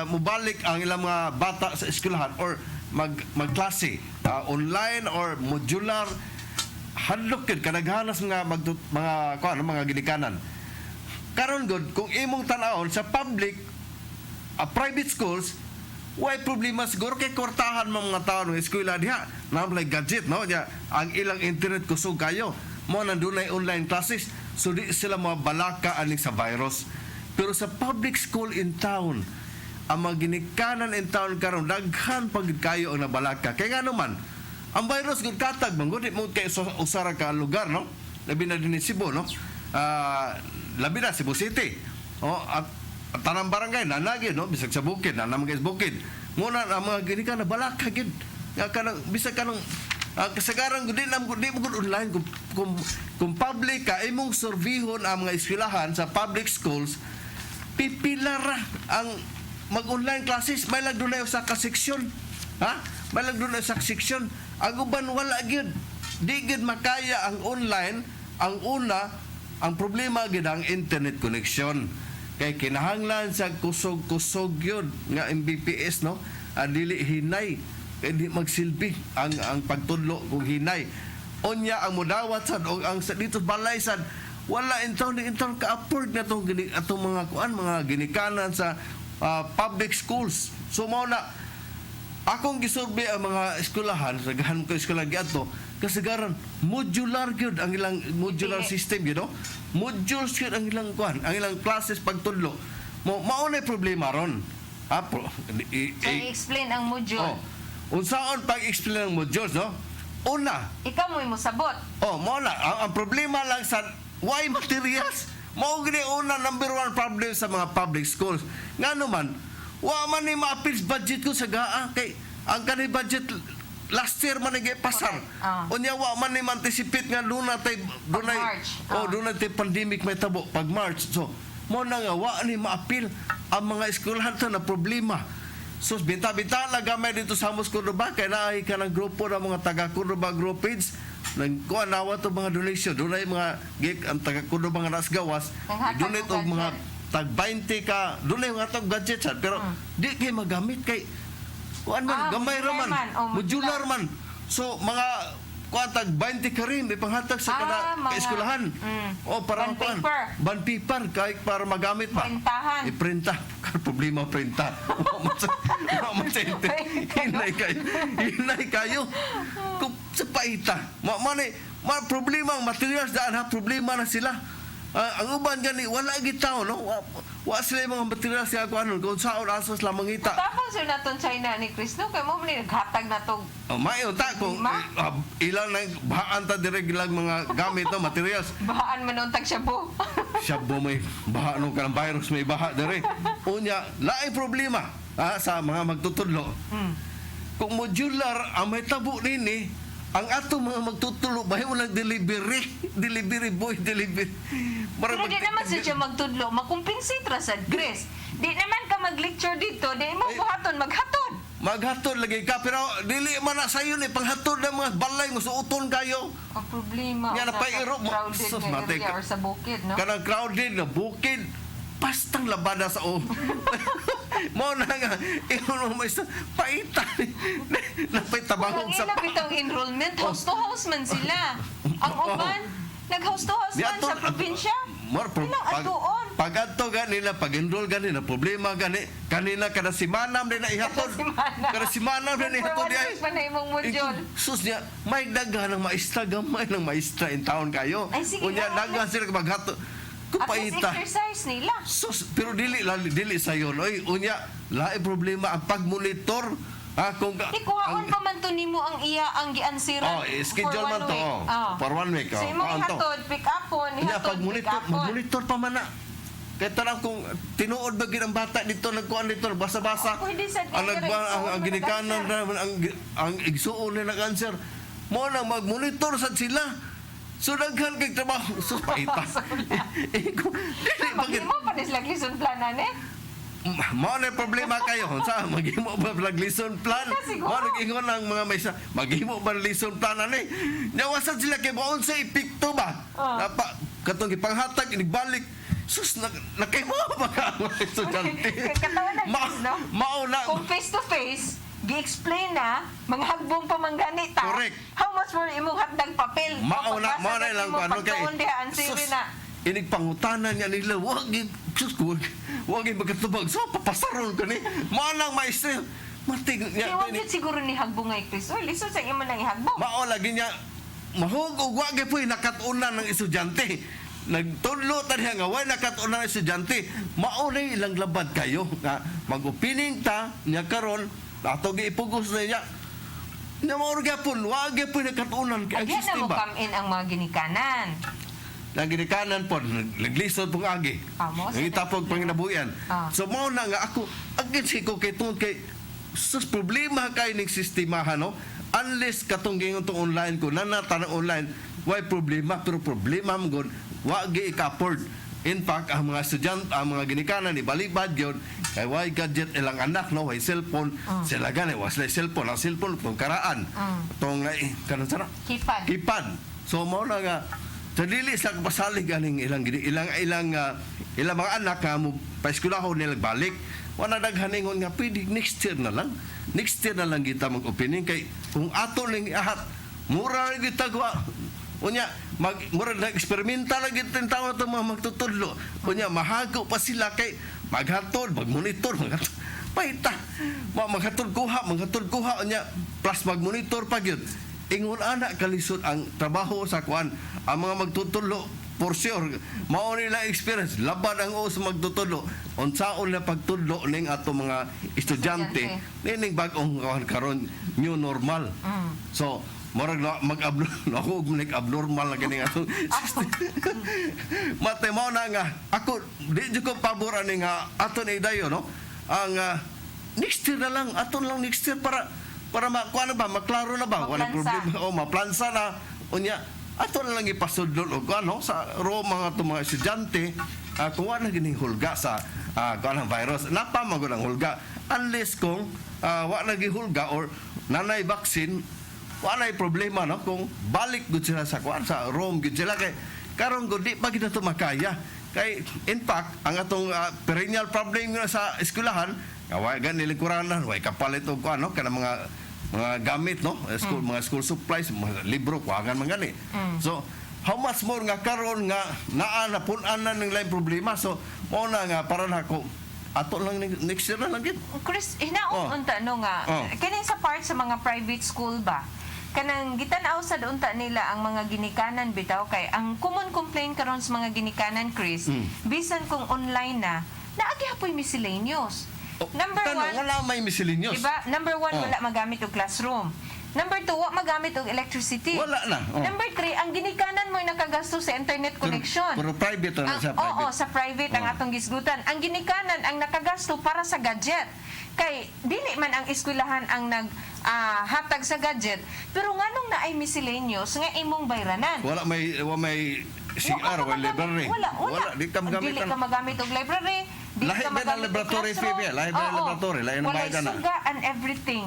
mubalik ang ilang mga bata sa eskwelahan or magklase online or modular hadlok yun kanaghanas nga mga ginikanan karon god kung imong tan-awon sa public private schools why problema siguro kay kwartahan mga tawo ng eskwela diha namlay gadget no ya ang ilang internet kusog kayo mo nandunay online classes so di sila mabalaka ani sa virus pero sa public school in town ang mga ginikanan in town karon daghan pag kayo ang nabalaka kay nga naman ang virus gud katag man gud mo kay usara ka lugar no labi na din Cebu no labi na Cebu City at tanang barangay nanagi no bisag sa bukid na naman guys bukid muna ang mga gini ka na balaka gid nga kanang bisag kanang kasagaran gud di mo gud online kung public ka imong surveyhon ang mga eskwelahan sa public schools pipilara ang mag-online classes may lang dunay usa ka section ha may lang dunay usa ka section ang uban wala gyud di gyud makaya ang online ang una ang problema gyud ang internet connection kay kinahanglan sa kusog-kusog gyud nga Mbps no dili hinay kay di magsilbi ang pagtudlo kung hinay unya ang mudawat sad og ang dito balay sad wala intaw ka afford na tong mga mga ginikanan sa public schools so mao na akong gisurvey ang mga eskwelahan sa gahan ko eskwelahan giadto kasagaran modular gyud ang ilang modular system gyud no modules gyud ang ilang kuan ang ilang classes pagtudlo mao na problema ron explain ang module unsaon pag-explain ang modules no una ikaw mo sabot mao na ang problema lang sa why materials mao gini una number one problem sa mga public schools ngano man wa man ni ma-appeals budget ko sa GAA kay ang kanhi budget last year man nagay pasar. Unya wa man ni anticipate nga dunay tay pandemic may tabo pag March. So mo na nga wa ni ma-appeal ang mga eskwelahan to na problema. So binta-binta na gamay dito sa Amos Cordoba kay naay ka ng grupo ng mga taga Cordoba group page nang kuha nawa to mga donation dunay mga gig ang taga Cordoba nga nasgawas donate og mga tag 20 ka dunay nga tag gadget sad pero di kay magamit kay kuan man gamay ra man modular man so mga kuatag 20 ka rin ipanghatag sa kada mga- eskwelahan. O para Bond kuan. paper. Bond paper kay para magamit pa. Printahan. Iprinta. Kaya problema printa. Wa man sa hinay kayo. Kung sa paita. Problema ang materials daan ha, problema na sila. Ang uban gani wala gitaw no. Wa sila yung mga materials nga kuanon kung saon asos lang mangita. Tapos yun naton China ni Chris, no? Kaya mo ni naghatag na to. Mayo ta kung ilang na bahaan ta direk ilang mga gamit no materials. Bahaan man untag siya po. Siyabo may baha nung kanang virus may baha dire. Unya laing problema sa mga magtutudlo. Kung modular ang may tabo nini ang ato mga magtutulo bahay mo lang delivery boy delivery. Pero di naman siya magtudlo, makumpensate ra sad Chris. Di naman ka mag-lecture dito, di mo buhaton maghatod. Maghatod lagi ka pero dili man na sayo ni panghatod ng mga balay mo suuton kayo. Ang problema Nga na sa pairo mo. crowded Sus, nga matay area ka. or sa bukid, no? Kanang crowded na bukid pastang labada sa o. Mo na nga ino mo isa paita. Napay tabangog Ang sa ila bitong enrollment, house to house man sila. Ang uban, nag-house to house man sa probinsya. Ilang atuon. Pag-adto ganila, pag-enroll ganila, problema kanina kada simana din na ihatod. Kada simana din na ihatod For 1 week pa na imong module. Sus niya, may daghan ng maestra, gamay ng maestra in town kayo. Ay, sige Unya, na, daghan sila maghatod. At least Kupaita. exercise nila. Sus, pero dili sa yon. Oy, unya, lain problema ang pag-monitor. Kung Ikuhaon pa man to nimo ang iya ang giansiran. schedule for man 1 to. week. For 1 week. So imong ihatod, pick upon, Unya, ihatod, pick pag-monitor, upon. mag-monitor pa man na. Kaya tarang kung tinuod ba ang bata dito, nagkuhan dito, basa-basa. Pwede sa Ang ang ginikanan ang igsuon na nag-answer. Mo na mag-monitor sad sila. So daghan kay trabaho. So paita. Magimo pa dis lesson plan ane. Mao na problema kayo. Sa maghimo ba lesson plan? Siguro. Mao nag-ingon ang mga maysa, maghimo ba lesson plan ani? Nyawasan sila kay baon sa epekto ba? Napa katong gipanghatag inibalik. Sus nakay mo ba ka mga estudyante? Katawan na no? Mao na Kung face to face, gi-explain na mga hagbong pamangganit ta. Correct. How much more imong hatdag papel? mao na lang ano kay ansiri na. inig pangutanan niya nila wag magkatubag so papasaron ko ni mao lang maestro matig Kaya niya wag yun siguro ni hagbong ay Chris. Oy, lisod sa imo nang ihagbong. mao lagi niya mahug og wag po nakatunan ng estudyante nagtudlo taniya nga way nakatunan ng estudyante mao na ilang labad kayo nga mag-opening ta niya karon ato giipugos na niya na mao gyapon wag po nakatunan kay ang Again na mo sistema come in ang mga ginikanan. lagi ni kanan po naglisod pong agi Mo, nangitapog panginabuyan so mao na nga ako against ko kay tungod kay sus problema kay ning sistemahan no unless katong gingon tong online ko nanatan online why problema pero problema mo gud wa gi ka-afford in fact ang mga estudyante ang mga ginikanan ni balibad gyud kay why gadget ilang anak no why cellphone sila gani was like cellphone ang cellphone kung karaan tong kanon sana kipad so mao na nga sa dili sa kapasalig ganing ilang mga anak nga mo paeskwelahon nila balik wala daghaningon nga pwede next year na lang kita mag-opening kay kung ato ning ahat mura rin gitagwa unya mura na eksperimental lang gitin tawo to mga magtutudlo unya mahago pa sila kay maghatod magmonitor paita maghatod kuha unya plus magmonitor pa gyud ingon ana kalisod ang trabaho sa kuan ang mga magtutulo for sure mao nila experience labad ang sa magtutulo unsaon na pagtudlo ning ato mga estudyante ning bag-ong karon new normal so murag ako abnormal na kini ato mate mao na nga ako di jud ko pabor ani nga ato ni dayo no ang next year na lang aton lang next year para kuan ba maklaro na ba wala problema maplansa na unya ato na lang ipasudlon og ano sa mga estudyante kung wala gining hulga sa kuan ang virus napamagod ang hulga unless kung wala gihulga or nanay vaccine wala problema no kung balik gud sila sa kuan sa Rome gud sila kay karon gud di pa gid nato makaya kay in fact ang atong perennial problem nga sa eskwelahan way ganili kuranan way kapalit og kuan no kana mga mga gamit, no? School, mga school supplies, mga libro, kuhagan man gani. So, how much more nga karon nga naa na punan na ng lain problema. So, mo na nga para na ako ato lang next year na lang gid. Chris, hinaon unta no nga. Kani sa part sa mga private school ba? Kanang gitanaw sa unta nila ang mga ginikanan bitaw kay ang common complaint karon sa mga ginikanan, Chris, bisan kung online na, naagi hapoy miscellaneous. Number one, wala may miscellaneous. diba? Number one, wala magamit og classroom. Number two, wala magamit og electricity. Wala na. Number three, ang ginikanan mo nakagasto sa internet connection. Pero private na sa private. Oo, sa private ang atong gisgutan. Ang ginikanan ang nakagasto para sa gadget. Kay dili man ang eskwelahan ang hatag sa gadget, pero nganong na ay miscellaneous nga imong bayranan. Wala may CR, wala library. Wala. Di ka magamit. Dili ka magamit og library. Dili Lahi ka ba ng magamit og laboratory fee classroom. ba? Lahi ba ng Oo. laboratory? Lahi na bayad na. Walay suga and everything.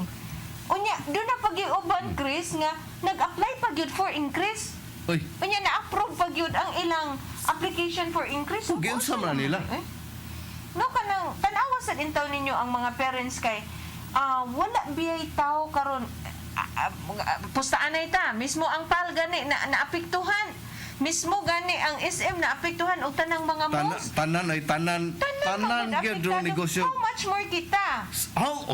Unya, doon na pag-iuban, Chris, nga nag-apply pag yun for increase. Uy, Unya, na-approve pag yun ang ilang application for increase. Giunsa man nila. No, kanang tanawa sa intaw ninyo ang mga parents kay wala biyay tao karon pustaan na ita mismo ang PAL gani naapektuhan mismo gani ang SM naapektuhan og tanang mga malls tanan gyud ro negosyo. how much more kita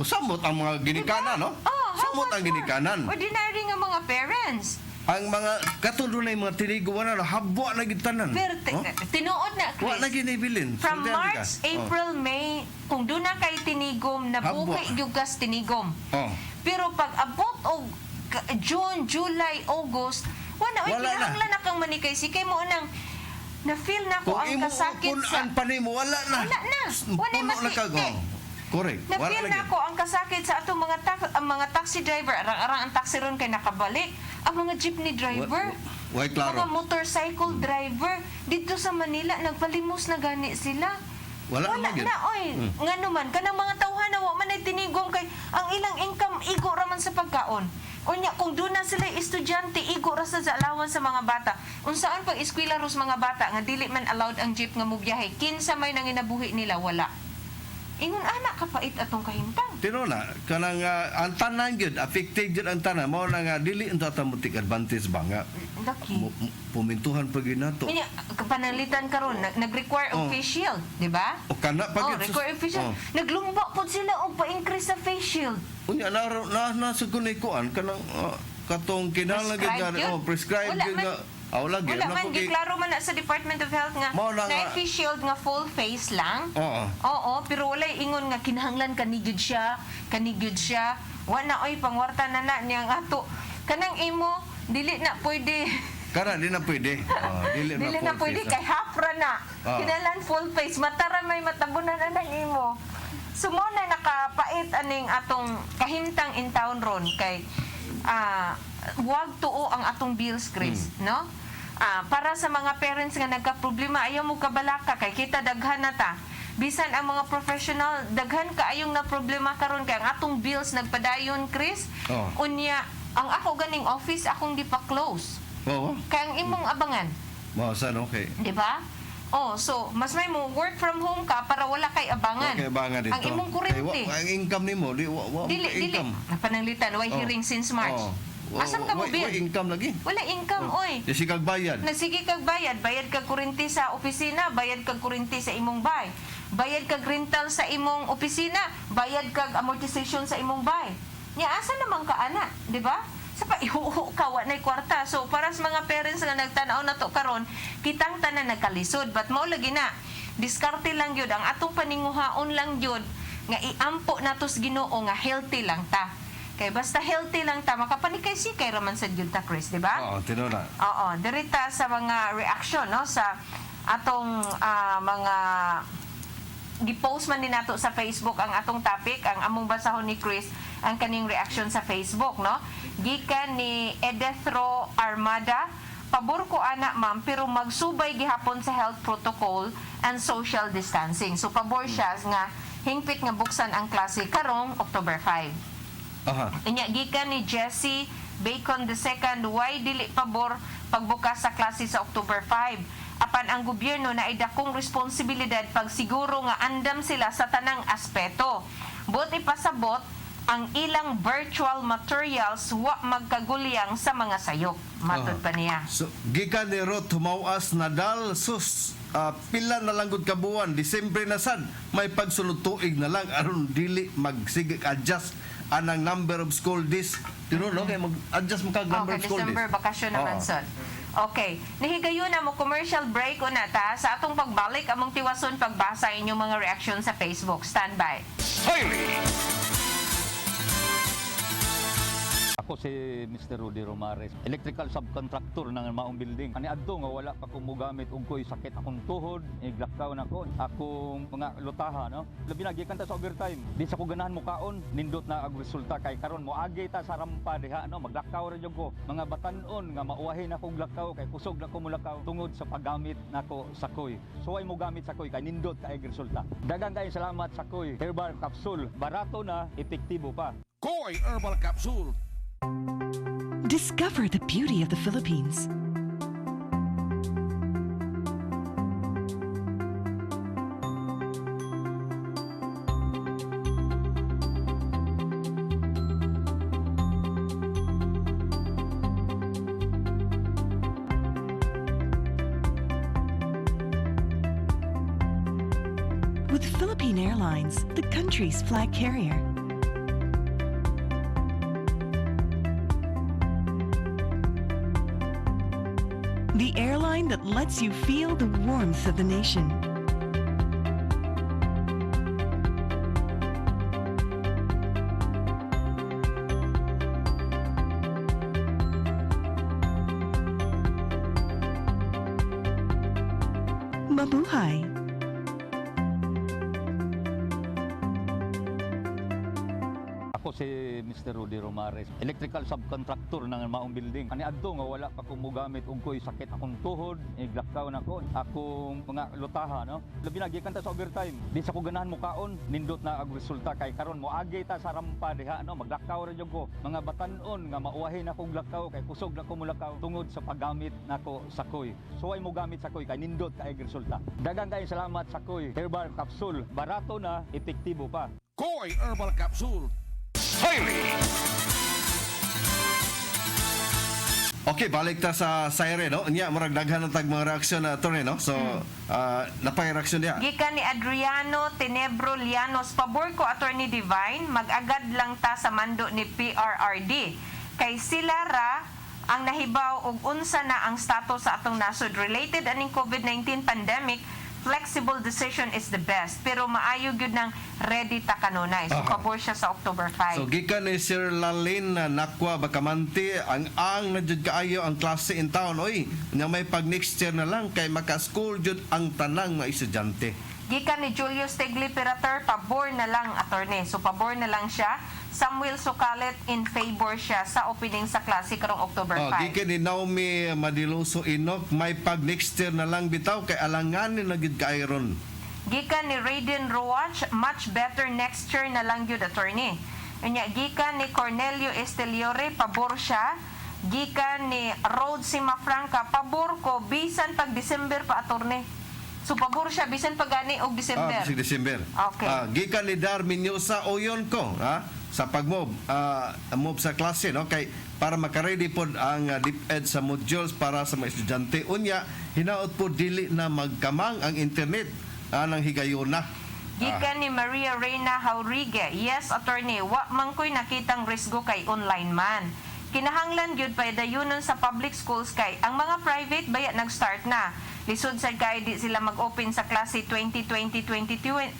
Samot ang mga ginikanan, no? Samot ang ginikanan. ordinary nga mga parents Ang mga katundo na yung mga tiniguan na habwa na gid tanan. pero tinuod na Chris Wa na ginibilin. from March, April, May kung doon na kay tinigom nabuhay yung gas tinigom pero pag abot og June, July, August wala kinahanglan na kang manikay sikay mo nang na-feel na ko ang kasakit sa Kung panimo wala na. Wala na. Wala Puno na kag. mati. Correct. Na-feel na ko ang kasakit sa atong mga taxi driver. Arang ang taxi ron kay nakabalik. Ang mga jeepney driver. Why klaro? Mga motorcycle driver. Dito sa Manila, nagpalimos na gani sila. Wala na gyud. na, oy. Nga naman, kanang mga tawhan na wa man ay tinigong kay ang ilang income igo raman sa pagkaon. Unya, kung doon na sila estudyante, igo ra sa allowance sa mga bata. Unsaan pag eskwela ros mga bata, nga dili man allowed ang jeep nga mubiyahe. Kinsa may nanginabuhi nila, wala. Ingon anak kapait atong kahimtang. Tino na kanang ang tanan gyud affected gyud ang tanan mao na nga dili unta ta mo take advantage ba nga Laki. pumintuhan pa gyud nato. Unya, panalitan karon nag-require og face shield, di ba? O kana pa gyud. require face shield. Naglumba pod sila og pa-increase sa face shield. Unya na sa kunay kuan kanang katong kinahanglan gyud Prescribed yun? prescribed Wala gyud man. nga lagi Wala man, giklaro man na sa Department of Health nga Mao na nga. na face shield nga full face lang. Oo. Pero walay ingon nga kinahanglan kanigid siya. Wa na oy pangwarta na niyang ato. Kanang imo dili na pwede. Kana di na pwede. Dili Dili na na pwede full face, kay hapra na. Kinahanglan full face matara may matabunan na nang imo. So mo na nakapait aning atong kahimtang in town ron kay wag tuo ang atong bills, Chris, no? Para sa mga parents nga nagka-problema, ayaw mo kabalaka kay kita daghan na ta. Bisan ang mga professional, daghan ka ayong na problema karon kay ang atong bills nagpadayon, Chris. Unya, ang ako ganing office akong di pa close. Oo. Kay ang imong abangan, Mao san okay. di ba? So mas may mo work from home ka para wala kay abangan. Okay, bangan dito. Ang imong kuryente. Ang income nimo di Dili. Napananglitan, way hearing since March. Asam ka mo bill? Wala income lagi. Wala income, oy. Kasi kag bayad. Nagsige kag bayad kag kuryente sa opisina, bayad kag kuryente sa imong bay. Bayad kag rental sa imong opisina, bayad kag amortization sa imong bay. Nya asa naman ka ana, di ba? Sa pa ihuhu ka wa nay kwarta. So para sa mga parents nga nagtan-aw nato karon, kitang tanan nagkalisod, but mao lagi na. Diskarte lang gyud ang atong paninguhaon lang gyud nga iampo natos Ginoo nga healthy lang ta. Kay basta healthy lang ta, makapanikay-sikay raman sa gyud ta, Chris, di ba? Oo, tino na. Oo, dirita sa mga reaction, no, sa atong mga gi-post man din nato sa Facebook ang atong topic, ang among basahon ni Chris, ang kaning reaction sa Facebook, no? Gikan ni Edethro Armada, pabor ko ana ma'am, pero magsubay gihapon sa health protocol and social distancing. So pabor siya nga hingpit nga buksan ang klase karong October 5. Inya gikan ni Jesse Bacon II, why dili pabor pagbukas sa klase sa October 5? Apan ang gobyerno na ay dakong responsibilidad pag siguro nga andam sila sa tanang aspeto. Buti pasabot ang ilang virtual materials wa magkagulyang sa mga sayop. Matod pa niya. So, gikan ni Rod tumawas Nadal sus pila na lang gud kabuan Disyembre na sad may pagsunod tuig na lang aron dili magsige adjust anang number of school days no kay mag-adjust mo kag number of Okay, school December days. bakasyon naman Oo. son. Okay, nihigayon na mo commercial break una ta sa atong pagbalik among tiwason pagbasa inyong mga reaksyon sa Facebook. Standby. Highly Ako si Mr. Rudy Romares, electrical subcontractor ng maong building. Ani adto nga wala pa ko mogamit og ko'y sakit akong tuhod, iglakaw na ko. Akong mga lutaha, no? Labi na gikan ta sa overtime. Di sa ko ganahan mo kaon, nindot na ang resulta kay karon mo agi ta sa rampa diha, no? Maglakaw ra jud ko. Mga batan-on nga mauwahin ako og lakaw kay kusog na ko mulakaw tungod sa paggamit nako sa koy. So ay mo gamit sa koy kay nindot kay resulta. Daghang kay salamat sa koy. Herbal capsule, barato na, epektibo pa. Koy Herbal Capsule. Discover the beauty of the Philippines. With Philippine Airlines, the country's flag carrier. The airline that lets you feel the warmth of the nation. Mabuhay. Ako si Mr. Rudy Romares, electrical subcontractor ng maong building. Ani adto nga wala pa ko mogamit og ko'y sakit akong tuhod, iglakaw na ko. Akong mga lutaha, no? Labi na gikan ta sa overtime. Di sa ko ganahan mo kaon, nindot na ang resulta kay karon mo agi ta sa rampa diha, no? Maglakaw ra jud ko. Mga batan-on nga mauwahin ako og lakaw kay kusog na ko mulakaw tungod sa paggamit nako sa koy. So ay mo gamit sa koy kay nindot kay resulta. Daghang kay salamat sa koy. Herbal capsule, barato na, epektibo pa. Koy Herbal Capsule. Highly Okay, balik ta sa Siren, no? Nya murag daghan ng tag mga reaksyon na to no. So, napay reaksyon dia. Gikan ni Adriano Tenebro Llanos, pabor ko Attorney Divine, mag-agad lang ta sa mando ni PRRD. Kay sila ra ang nahibaw og unsa na ang status sa atong nasod related aning COVID-19 pandemic. Flexible decision is the best, pero maayo gyud nang ready ta kanunay. So pabor siya sa October 5. So gikan ni Sir Lalin na Nakwa Bakamanti ang na jud kaayo ang klase in town oy. Nya may pag next year na lang kay maka-school jud ang tanang mga estudyante. Gikan ni Julius Tegliperator, pabor na lang attorney. So pabor na lang siya. Samuel Sukalet in favor siya sa opening sa klase karong October 5. Gikan ni Naomi Madiloso Inok may pag next year na lang bitaw kay alangan ni nagid kaayon. Gikan ni Raiden Roach, much better next year na lang yun, attorney. Unya, gikan ni Cornelio Esteliore, pabor siya. Gikan ni Rhodes Simafranca, pabor ko, bisan pag December pa, attorney. So, pabor siya, bisan pag gani og December. Si December. Okay. Gikan ni Darmin Yosa Oyon ko, sa pag-move, move sa klase, no? Kay para makaready po ang DepEd sa modules para sa mga estudyante. Unya, hinaot po dili na magkamang ang internet ng higayuna. Gikan ni Maria Reina Haurigue, yes, attorney, wa man ko'y nakitang risgo kay online man. Kinahanglan gyud pa dayunon sa public schools kay ang mga private baya nag-start na. Lisod sa kay di sila mag-open sa klase 2020-2021.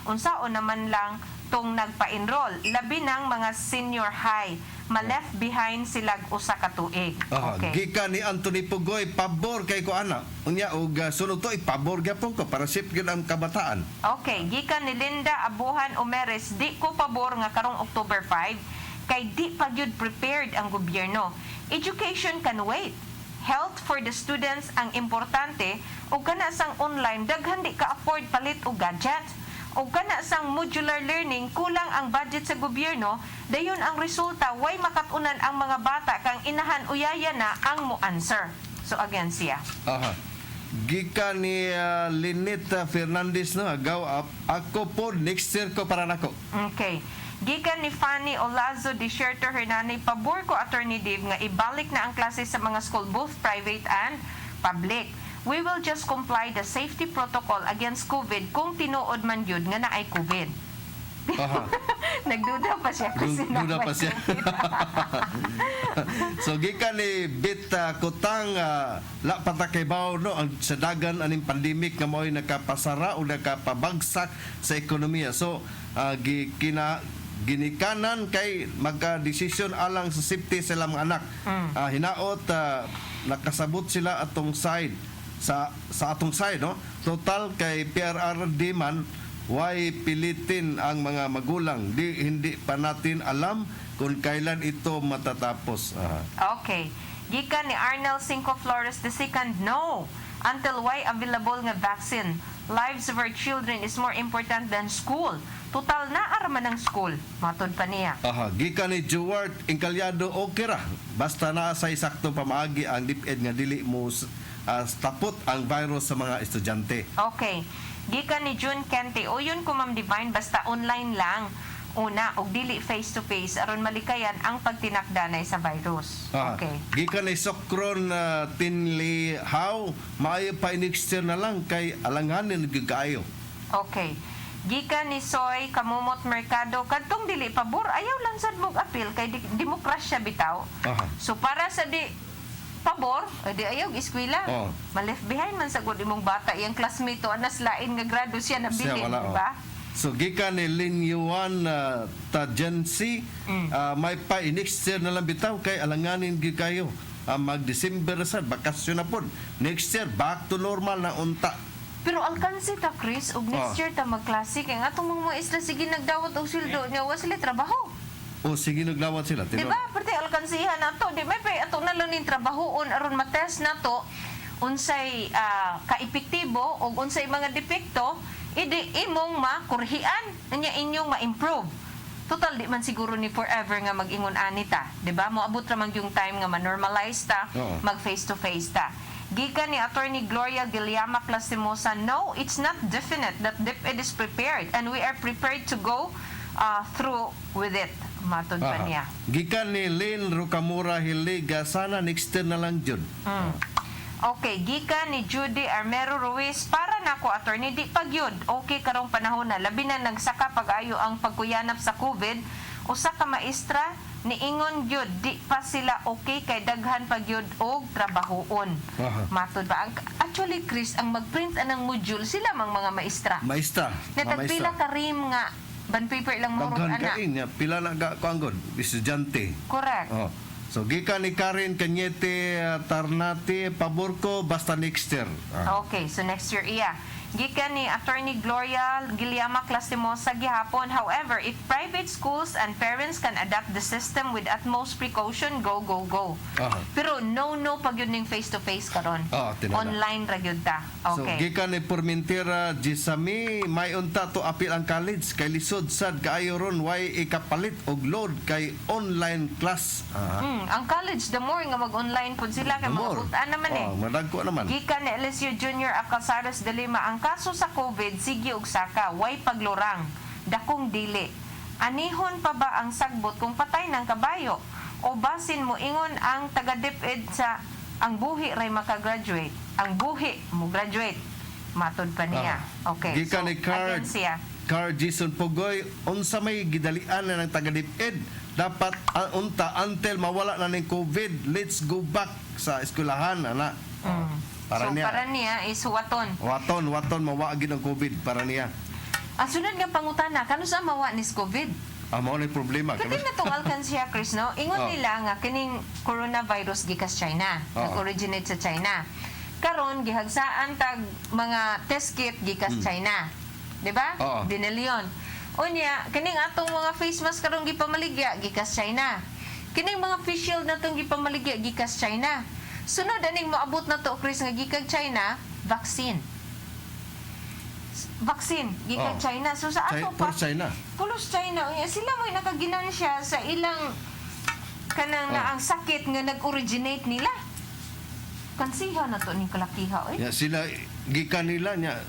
Unsaon naman lang tong nagpa-enroll. Labi ng mga senior high. Ma-left behind sila usa ka tuig. Okay. Gikan ni Anthony Pugoy, pabor kay ko ana. Unya og sunod to ipabor gyapon ko para safe gyud ang kabataan. Okay, gikan ni Linda Abuhan Omeres, di ko pabor nga karong October 5 kay di pa gyud prepared ang gobyerno. Education can wait. Health for the students ang importante ug kana sang online daghan di ka afford palit og gadget. O kana sang modular learning, kulang ang budget sa gobyerno, dayon ang resulta, way makatunan ang mga bata kang inahan uyaya na ang mo answer. So again siya. Gikan ni Linita Fernandez no, agaw ako po next year ko para nako. Okay. Gikan ni Fanny Olazo Desierto Hernani, pabor ko Attorney Dave nga ibalik na ang klase sa mga school, both private and public. We will just comply the safety protocol against COVID kung tinuod man yun nga na ay COVID. Aha. Nagduda pa siya kasi Duda pa may siya. COVID. So gikan ni Bit Kutang la patakaybaw no ang sa dagan aning pandemic nga mo'y nakapasara o nakapabagsak sa ekonomiya. So ginikanan kay magka-desisyon alang sa safety sa ilang mga anak. Hinaot nakasabot sila atong side sa atong side no. Total kay PRRD man why pilitin ang mga magulang. Hindi pa natin alam kung kailan ito matatapos. Okay. Gikan ni Arnel Cinco Flores II, no. Until why available nga vaccine. Lives of our children is more important than school. Total na araman ng school. Matod pa niya. Gikan ni Juwart Incalyado, okay ra. Basta naa sa sakto pamaagi ang DepEd nga dili mo tapot ang virus sa mga estudyante. Okay. Gikan ni June Kente, o yun ko Ma'am Divine, basta online lang. Una, og dili face-to-face, aron malikayan ang pagtinakdanay sa virus. Okay. Gikan ni Sokron Tinli How, maayo pa next year na lang kay alanganin gigaayo. Okay. Gikan ni Soy Kamumot Mercado, kadtong dili pabor, ayaw lang sad mong apil kay demokrasya bitaw. So para sa pabor, di ayaw eskwela. Ma-left behind man sa gud imong bata, iyang classmate o anas lain nga grado siya nabilin, di ba? So gikan ni Lin Yuan Tajensi, may pa next year na lang bitaw kay alanganin gyud kayo. Mag-December sad bakasyon na pod. Next year back to normal na unta. Pero alkansi ta Chris, og next year ta magklase kay nga atong mga isla sige nagdawat og sweldo nya wa sila trabaho. O sige naglawat sila. Di ba? Pwede alkansihan na to. Di ba? Ato na lang yung trabahoon aron matest na to unsay ka-epektibo o unsay mga depekto, idi imong makurhian. Nya inyong ma-improve. Total, di man siguro ni forever nga mag-ingon anita. Di ba? Moabot ramang yung time nga ma-normalize ta, mag-face-to-face ta. Gikan ni Attorney Gloria Guillama Plastimosa, no, it's not definite that DepEd is prepared and we are prepared to go through with it. Matod pa niya. Gikan ni Lynn Rukamura Hiliga, sana next year na lang jud. Okay, gikan ni Judy Armero Ruiz, para nako attorney di pagyud. Okay karong panahon na labi na nagsaka pag-ayo ang pagkuyanap sa COVID, usa ka maestra niingon gyud di pa sila okay kay daghan pagyud og trabahoon. Matod ba? Actually Chris, ang magprint anang module sila mang mga maestra. Maestra. Natagpila ka rim nga ban paper lang murong daghan ana. kain niya pila na kuangon estudyante. Correct. So gikan ni Karen Cañete Tarnati, pabor ko basta next year. Okay, so next year iya. Gikan ni Attorney Gloria Guillama Plastimosa gihapon. However, if private schools and parents can adapt the system with utmost precaution, go. Pero no pag yun ning face-to-face karon. Online ra gyud ta. Okay. So gikan ni Pormentera Gisami, may unta to apil ang college kay lisod sad kaayo ron why ikapalit og load kay online class. Ang college the more nga mag-online pud sila kay mabutan naman madagko naman. Gikan ni LSU Junior Acasares de Lima, ang kaso sa COVID sige og saka, way paglurang, dakong dili. Anihon pa ba ang sagbot kung patay ng kabayo? O basin mo ingon ang taga DepEd sa ang buhi ray makagraduate, ang buhi mo graduate. Matod pa niya. Okay. Gikan ni Car Jason Pugoy, unsa may gidalian na ng taga DepEd? Dapat unta until mawala na ng COVID, let's go back sa eskwelahan ana. Para niya is waton mawagi ng COVID para niya. Ang sunod nga pangutana, kano sa mawa nis COVID? Mao na problema. Kani na tong alkansya, Chris, no? Ingon nila nga kining coronavirus gikas China, nag-originate sa China. Karon gihagsaan tag mga test kit gikas China. Di ba? Dinelyon. Unya, kining atong mga face mask karong gipamaligya gikas China. Kining mga face shield natong gipamaligya gikas China. Sunod aning moabot na to Chris nga gikan China, vaccine gikan China. So sa ato pa pulos China sila mo nakaginansya sa ilang kanang ang sakit nga nag-originate nila. Kansiha na to ning kalakiha sila gikan nila nya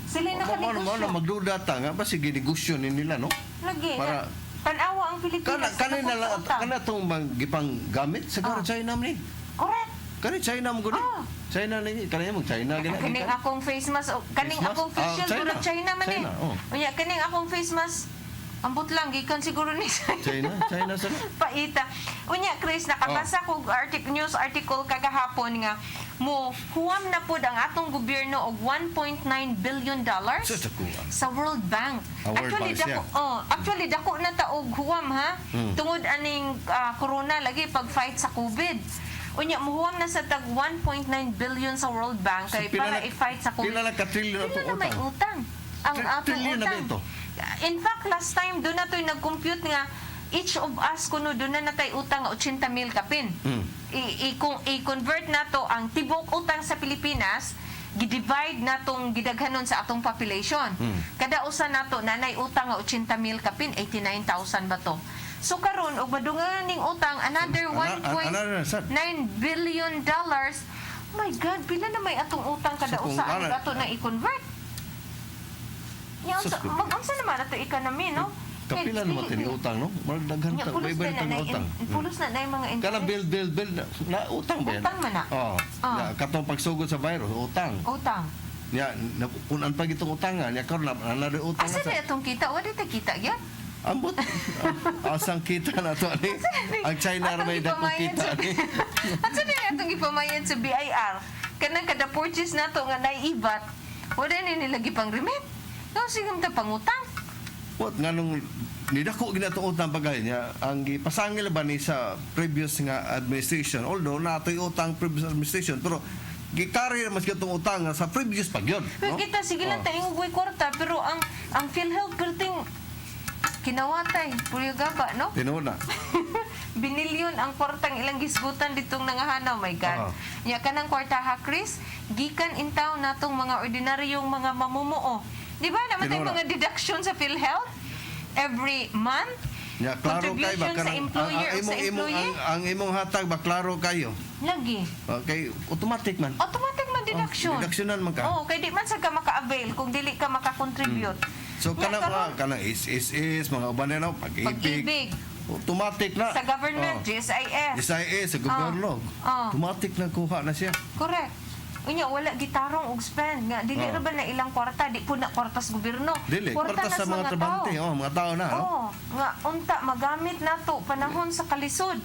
Sila nakanegosyo. magduda ta nga ba sige negosyo ni nila no? Lagi. Para- Tanawa ang Pilipinas. Kanina lang utang. kana tong gipang gamit sa China man ni. Correct. Kani China mo gud. Ah. China ni kanina mo China gina. Kaning akong face mask, kaning Face mask? akong facial China. pero China man eh. China, oh. Unya kaning akong face mask ambot lang gikan siguro ni China sa Paita. Unya Chris nakabasa ko news article kagahapon nga mo huwam na pud ang atong gobyerno og $1.9 billion Sa kuwan. sa World Bank. World Actually Bank, actually dako na ta og huwam ha. Tungod aning corona lagi pag fight sa COVID. Unya muhuwam na sa tag 1.9 billion sa World Bank kay para i-fight sa COVID. Pila na ka trillion Pila atong na may utang. utang. Ang atong Trillion na ba utang. ito? In fact, last time doon na to'y nag-compute nga each of us kuno doon na natay utang nga 80 mil kapin. I-convert na to ang tibok utang sa Pilipinas gi-divide na tong gidaghanon sa atong population. Kada usa nato nanay utang nga 80 mil kapin 89,000 ba to. So karon og madungan ning utang another 1.9 billion dollars. Oh my God, pila na may atong utang kada So, kung usa ang ato na i-convert. Nya Sus, mag-unsa naman ato economy no? Kapila naman tini utang no? Daghan Nya ta pulos may na tang na utang. pulos na yung mga Kana interest. bill na utang ba yan? Utang man na. Oh. Ya katong pagsugod sa virus utang. Utang. Ya punan pa gitong utangan ya karon na utang Asa na na sa. itong kita? Wala ta kita gyud. Ambot. Asang kita na to ani. Ang China ra may dako kita ani. Asa na itong ipamayan sa BIR? Kanang kada purchase nato nga naiibat, wala ni nila gipang remit. No, sigam ta pangutang. What nganong nidako ginato utang pagay niya ang gipasangil ba ni sa previous nga administration although natoy utang previous administration pero gikari mas gitong utang nga sa previous pag yun no? Kita sige lang tayo ng kwarta pero ang PhilHealth perting kinawatay puyo gaba no. Tinuna. Binilyon ang kwartang ilang gisgutan ditong nangahanaw, my God. Nya kanang kwarta ha, Chris, gikan intaw natong mga ordinaryong mga mamumuo. Di ba naman tayong mga deduction sa PhilHealth every month? Ya klaro kay ba Contribution sa employer o sa employee? ang imong hatag ba klaro kayo. Lagi. Okay, automatic man. Automatic man deduction. Deductionan man ka. Oo, kay di man sa ka maka-avail kung dili ka maka-contribute. So Nya, kana is mga uban na pag-ibig. Pag-ibig. Automatic na. Sa government, GSIS. SIA sa gobyerno. Automatic na kuha na siya. Correct. Unya wala gitarong og spend nga dili ra ba na ilang kwarta di po na kwartas gobyerno. Dili, Kwarta kwarta na sa mga trabante, tao. mga tao na, no? Oo, nga unta magamit nato panahon sa kalisod.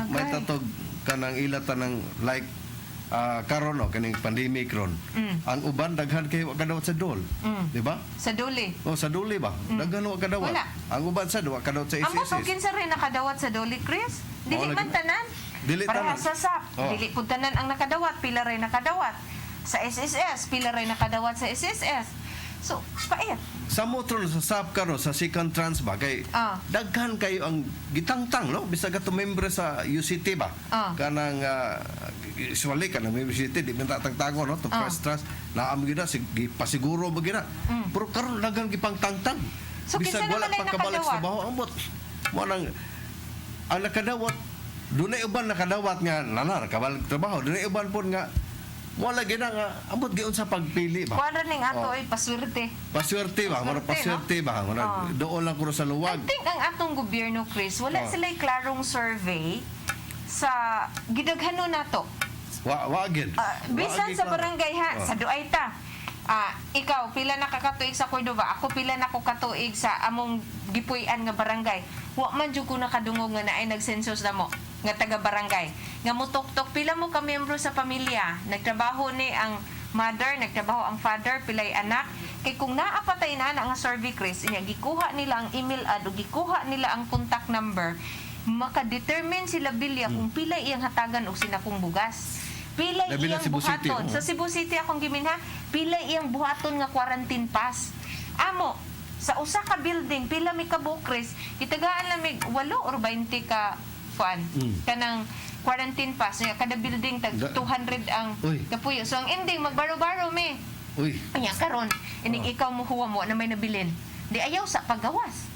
May tatog kanang ilata ng like karon no kaning pandemic ron. Ang uban daghan kay wa kadawat sa dol. Di ba? Sa duli. O sa duli ba? Daghan wa kadawat. Wala. Ang uban sa duwa kadawat sa Amo SSS. to kinsa rin nakadawat sa duli, Chris? Dili Oo, man lagi. tanan. Dili tanan. Parehas sa SAP. Oo. Dili pud tanan ang nakadawat, pila ray nakadawat. Sa SSS, pila ray nakadawat sa SSS. So, pait. Sa motor sa SAP karon sa second trans ba kay daghan kayo ang gitangtang no bisag ato member sa UCT ba kanang usually kanang member UCT di man tagtago no to first trans naam gyud na pasiguro ba gyud na pero karon daghan gipang tangtang So, kinsa wala naman ay pa kabalik sa nakadawat? baho ambot mo nang ang nakadawat dunay uban nakadawat nga nana kabalik trabaho dunay uban pud nga mo lagi na nga ambot giun sa pagpili ba. Kuan ra ning ato ay paswerte. Paswerte ba? Mara paswerte ba? Mara doon lang ko sa I luwag. think ang atong gobyerno, Chris, wala sila'y klarong survey sa gidaghanon nato. Wa gid. Bisan sa barangay ha, sa duay ta. Ikaw, pila na kakatuig sa Cordova? Ako pila na ko katuig sa among gipuy-an nga barangay. Wa man jud ko nakadungog nga naay nagsensus na mo nga taga barangay. Nga mutok-tok pila mo ka miyembro sa pamilya. Nagtrabaho ni ang mother, nagtrabaho ang father, pilay anak. Kay kung naapatay na nga survey, Chris, inya gikuha nila ang email ad o gikuha nila ang contact number, maka-determine sila bilya kung pila iyang hatagan og sinakong bugas. Pila Labi na iyang Cebu City, buhaton. Sa Cebu City akong giminha, pila iyang buhaton nga quarantine pass. Amo, sa usa ka building, pila mi ka Chris, kitagaan lang mig 8 or 20 ka kuan. Kanang quarantine pass nga kada building tag 200 ang kapuyo. So ang ending magbaro-baro mi. Uy. Anya karon, ining ikaw mohuwa mo na may nabilin. Di ayaw sa paggawas.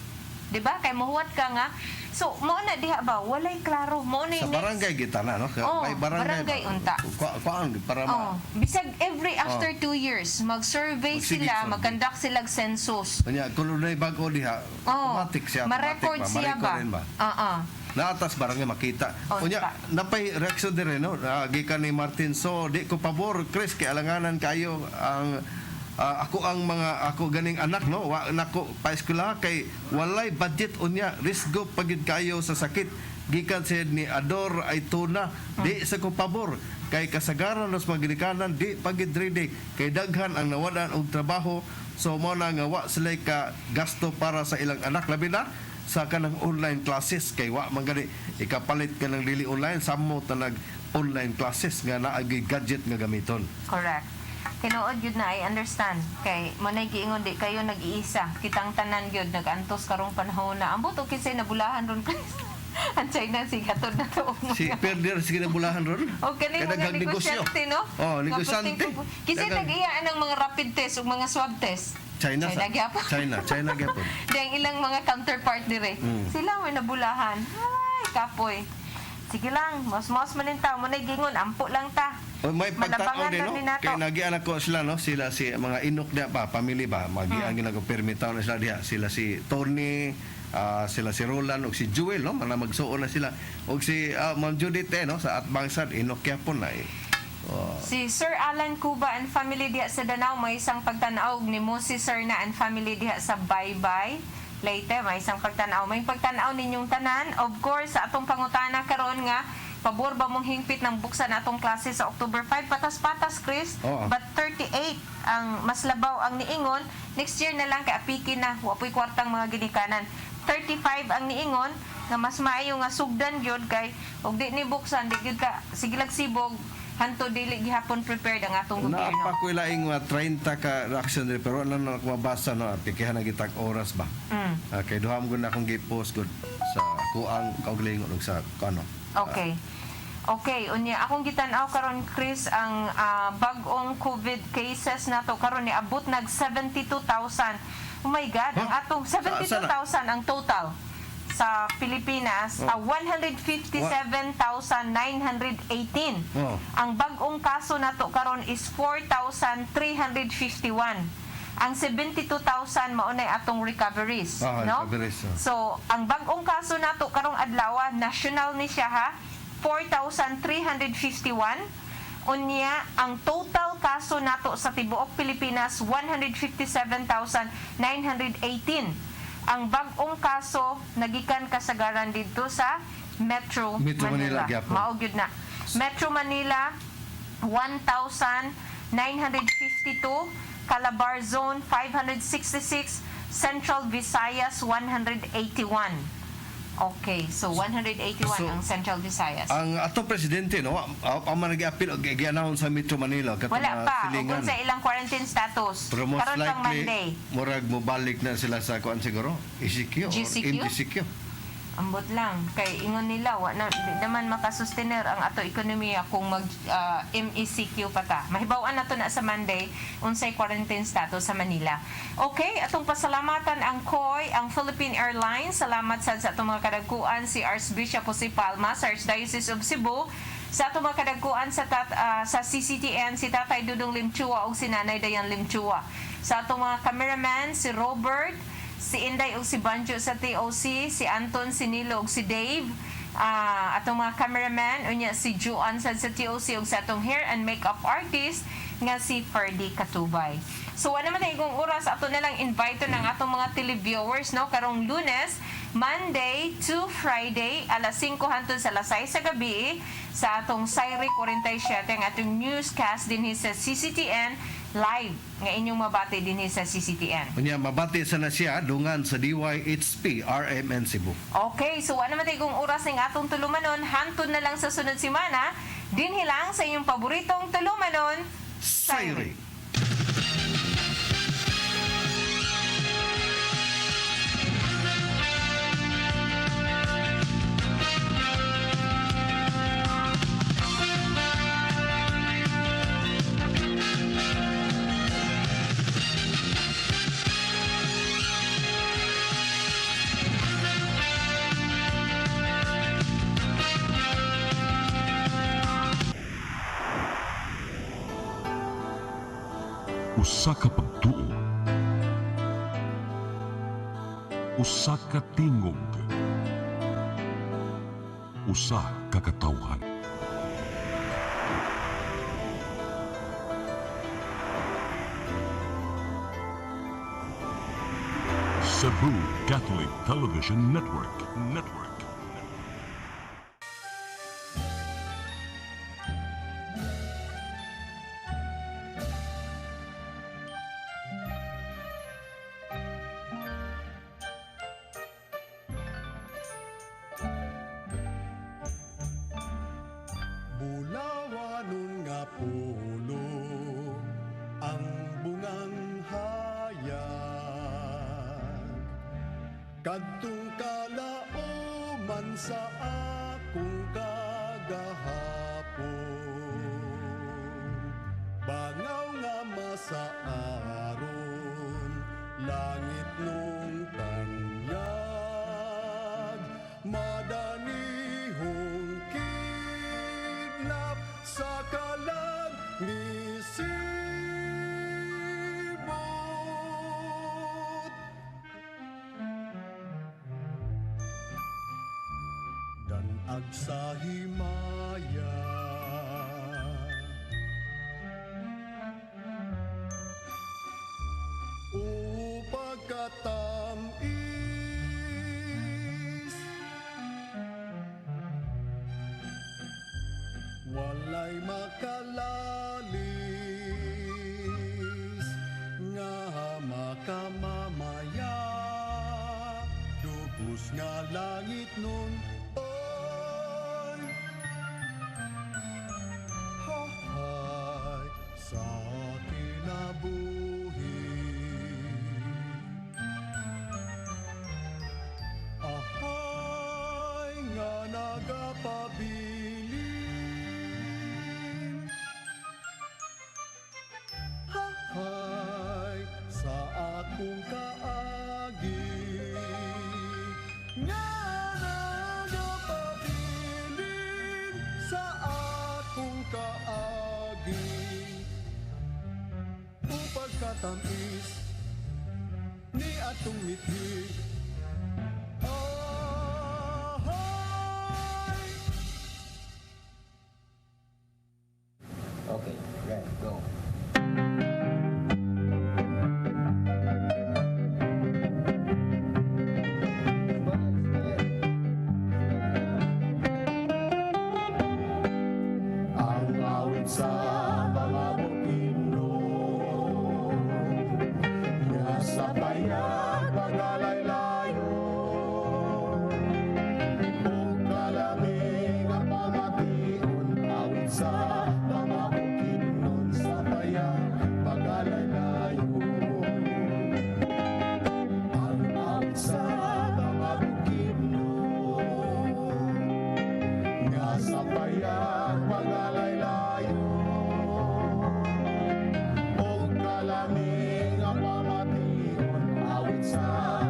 'Di ba? Kay mohuwat ka nga So, mo na diha ba? Walay klaro. Mo na Sa barangay kita na, no? Oh, May barangay unta. Kuan para Oh, bisag every after 2 years, mag-survey Magsigit sila, survey. mag-conduct sila census. Kanya kung may bago diha, Oh, automatic siya. ma-record siya ba? Ma-record ba? Oo. Naatas barangay makita. Oh, Kunya, pa. napay reaksyon din rin, no? Gikan ni Martin. So, di ko pabor, Chris, kay alanganan kayo ang ako ganing anak, no, wa nako pa eskwela kay walay budget unya, risgo pagid kayo sa sakit gikan said ni Ador ay tuna di sa ko pabor kay kasagaran nos magginikanan di pagid ready kay daghan ang nawalan og trabaho, so mo na nga wa sila ka gasto para sa ilang anak, labi na sa kanang online classes kay wa man gani ikapalit ka ng dili online samo tanag online classes nga naagi gadget nga gamiton. Correct. Tinuod yun na, I understand. Kay, mo na giingon, di kayo nag-iisa. Kitang tanan yun, nag-antos karong panahon na. Ambot o kisay nabulahan ron, Chris. Ang China, sigatod na to. Si Perder sige na bulahan ron. O kani mga Kadaghang negosyo. negosyante, no? Oh, negosyante. Kisay Daghang- nag-iyaan ng mga rapid test o mga swab test. China gyapon. China gyapon. Dahil ilang mga counterpart dire. Sila may nabulahan. Ay, kapoy. Sige lang, mos-mos manintaw mo na gingon, ampo lang ta. O may pagtanaw Malabangan din, no? na din nato. Kaya nagianak ko sila, no? Sila si mga inok na pa, family ba? Magian ginag-permitaw na sila diha. Sila si Tony, sila si Roland, o si Jewel, no? Mga magsuon na sila. O si Ma'am Judith, no? Sa Atbangsad, inok yapon na eh. Si Sir Alan Cuba and family diha sa Danau, may isang pagtanaw ni mo si Sir na and family diha sa Baybay. Later, may isang pagtanaw. May pagtanaw ninyong tanan. Of course, sa atong pangutana karon nga, pabor ba mong hingpit ng buksan atong klase sa October 5? Patas-patas, Chris. Oo. But 38 ang mas labaw ang niingon. Next year na lang kay apiki na. Wapoy kwartang mga ginikanan. 35 ang niingon nga mas maayo nga sugdan gyud kay og di ni buksan di gyud ka sige sibog hanto dili gihapon prepared ang atong gobyerno. Naapa ko ilaing 30 ka reaction din, pero ano na kumabasa, no? Pikihan na gitag oras ba? Kay duham gud na akong gi-post gud sa kuang kaugalingon ug sa kano. Okay. Okay, unya akong gitan-aw karon Chris ang bag-ong COVID cases nato karon ni abot nag 72,000. Oh my God, ang atong 72,000 ang total sa Pilipinas, 157,918. Oh. Ang bag-ong kaso nato karon is 4,351. Ang 72,000 mao nay atong recoveries, no? Recoveries, oh. So, ang bag-ong kaso nato karong adlaw, national ni siya ha, 4,351. Unya, ang total kaso nato sa tibuok Pilipinas, 157,918. Ang bag-ong kaso nagikan kasagaran dito sa Metro Manila, Manila. gyapon. Mao gyud na. Metro Manila 1,952, Calabar Zone 566, Central Visayas 181. Okay, so 181 So, ang Central Visayas. Ang atong presidente, no, ang managi-apil og gi-announce sa Metro Manila katong Wala pa, silingan. ug sa ilang quarantine status. Pero most Karon pang Monday. likely, murag mo balik na sila sa kuan siguro, ECQ or GCQ? MGCQ. Ambot lang kay ingon nila wa na di naman makasustener ang ato ekonomiya kung mag MECQ pa ta. Mahibaw-an nato na sa Monday unsay quarantine status sa Manila. Okay, atong pasalamatan ang COI, ang Philippine Airlines. Salamat sa atong mga kadagkuan si Archbishop Jose Palma sa Archdiocese of Cebu. Sa atong mga kadagkuan sa CCTN si Tatay Dudong Limchua ug si Nanay Dayan Limchua. Sa atong mga cameraman si Robert, si Inday ug si Banjo sa TOC, si Anton, si Nilo ug si Dave, atong mga cameraman unya si Juan sa TOC ug sa atong hair and makeup artist nga si Ferdy Katubay. So wala man tayong oras, ato na lang invite ng atong mga televiewers, no, karong Lunes, Monday to Friday alas 5 hangtod sa alas 6 sa gabi sa atong Sairi 47 ang atong newscast dinhi sa CCTN live nga inyong mabati dinhi sa CCTN. Unya mabati sa na siya dungan sa DYHP RMN Cebu. Okay, so wala man tayong oras ng atong tulumanon, hangtod na lang sa sunod semana dinhi lang sa inyong paboritong tulumanon, Sairi. usa ka pagtuo, usa ka tingog, usa ka katawhan. Cebu Catholic Television Network. Bulawanon nga pulo ang bungang hayag kadtong kalauman sa akong kagahapon bangaw nga masaaron langit nung tanyag madanihong kidnap sa kalag ni Sibot danag sa himaya upag katamis walay makalalis nga makamamaya dubos nga langit nun oy hahay sa kinabuhi ahay nga nagapabilin hahay sa akong kaagi nga nagapabilin sa akong kaagi upag katamis ni atong mithi ahay Okay, right, go. ang awit sa mga bukino nga sa bayag pagalaylayo o kalaming ang pamation awit sa mga bukino sa bayag pagalaylayo ang awit sa mga bukino nga sa bayag pagalaylayo o kalaming ang pamation awit sa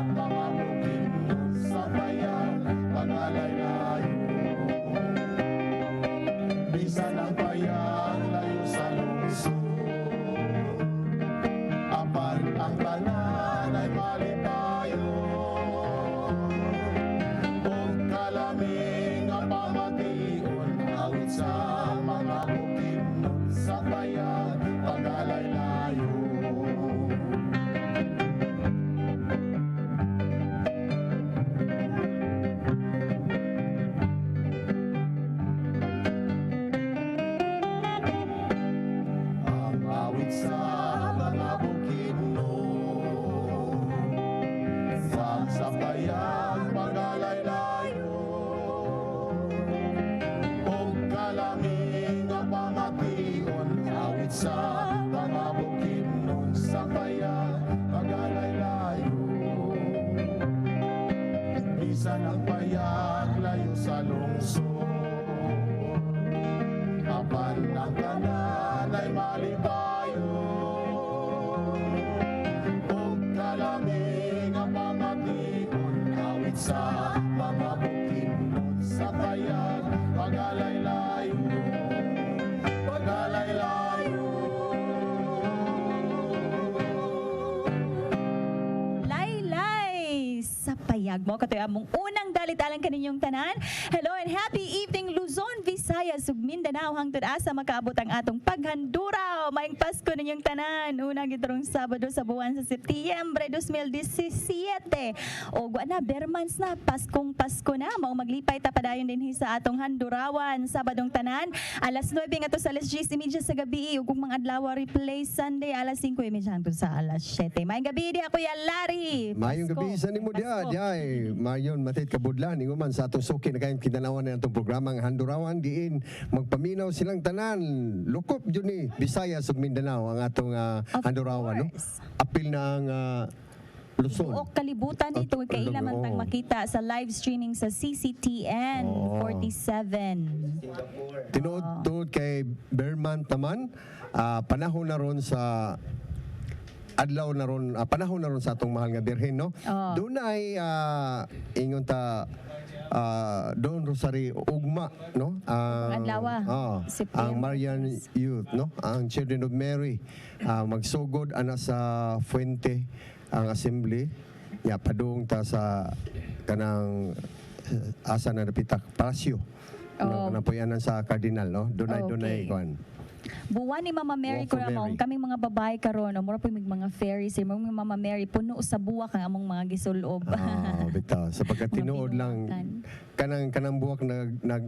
mga bukidnon sa bayag pagalaylayo bisan ang bayag layo sa lungsod apan ang tanan ay malipayo o kalaming ang pamation awit sa mga bukidnon sa bayag pagalaylayo ang awit sa mga bukidnon sa bayag pagalaylayo o kalaming ang pamation awit sa mga bukidnon sa bayag pagalaylayo bisan ang bayag layo sa lungsod apan ang tanan ay malibayo o kalaming ang pamation awit sa mga bukidnon sa bayag pagalaylayo pagalaylayo mo katoy among unang dalit alang kaninyong tanan. Hello and happy evening Luzon, Visayas ug Mindanao hangtod asa makaabot ang atong paghanduraw. Maayong Pasko ninyong tanan. Unang giturong Sabado sa buwan sa Setyembre 2017. O na Bermans na Paskong Pasko na mao maglipay ta padayon dinhi sa atong handurawan Sabadong tanan. Alas 9 nga to sa alas 10:30 sa gabi ug kung mga adlaw replay Sunday alas 5:30 hangtod sa alas 7. Maayong gabi di ako ya Larry. Mayong gabi sa nimo dia, diay. Mayon matid kabudlan ingon man sa atong suki na kayong kinalawan na atong programang Handurawan diin magpaminaw silang tanan. Lukop jud ni Visayas ug Mindanao ang atong Handurawan no. Apil na ang Luzon. Buok kalibutan nito kaila man tang makita sa live streaming sa CCTN 47. Tinuod kay Berman taman, panahon na ron sa adlaw na ron, panahon na ron sa atong mahal nga birhen no. Doon ay ingon ta Don Rosary ugma no Adlaw, ang Marian Youth no, ang Children of Mary magsugod ana sa Fuente ang assembly padung ta sa kanang asa na napitak Pasio napuyanan sa Cardinal no, dunay kuan. Buwan ni Mama Mary ko ramong kaming mga babae karon no mura pa mig mga fairies mo Mama Mary puno sa buwak ang among mga gisulob. Bitaw sapagkat tinuod lang kanang buwak nag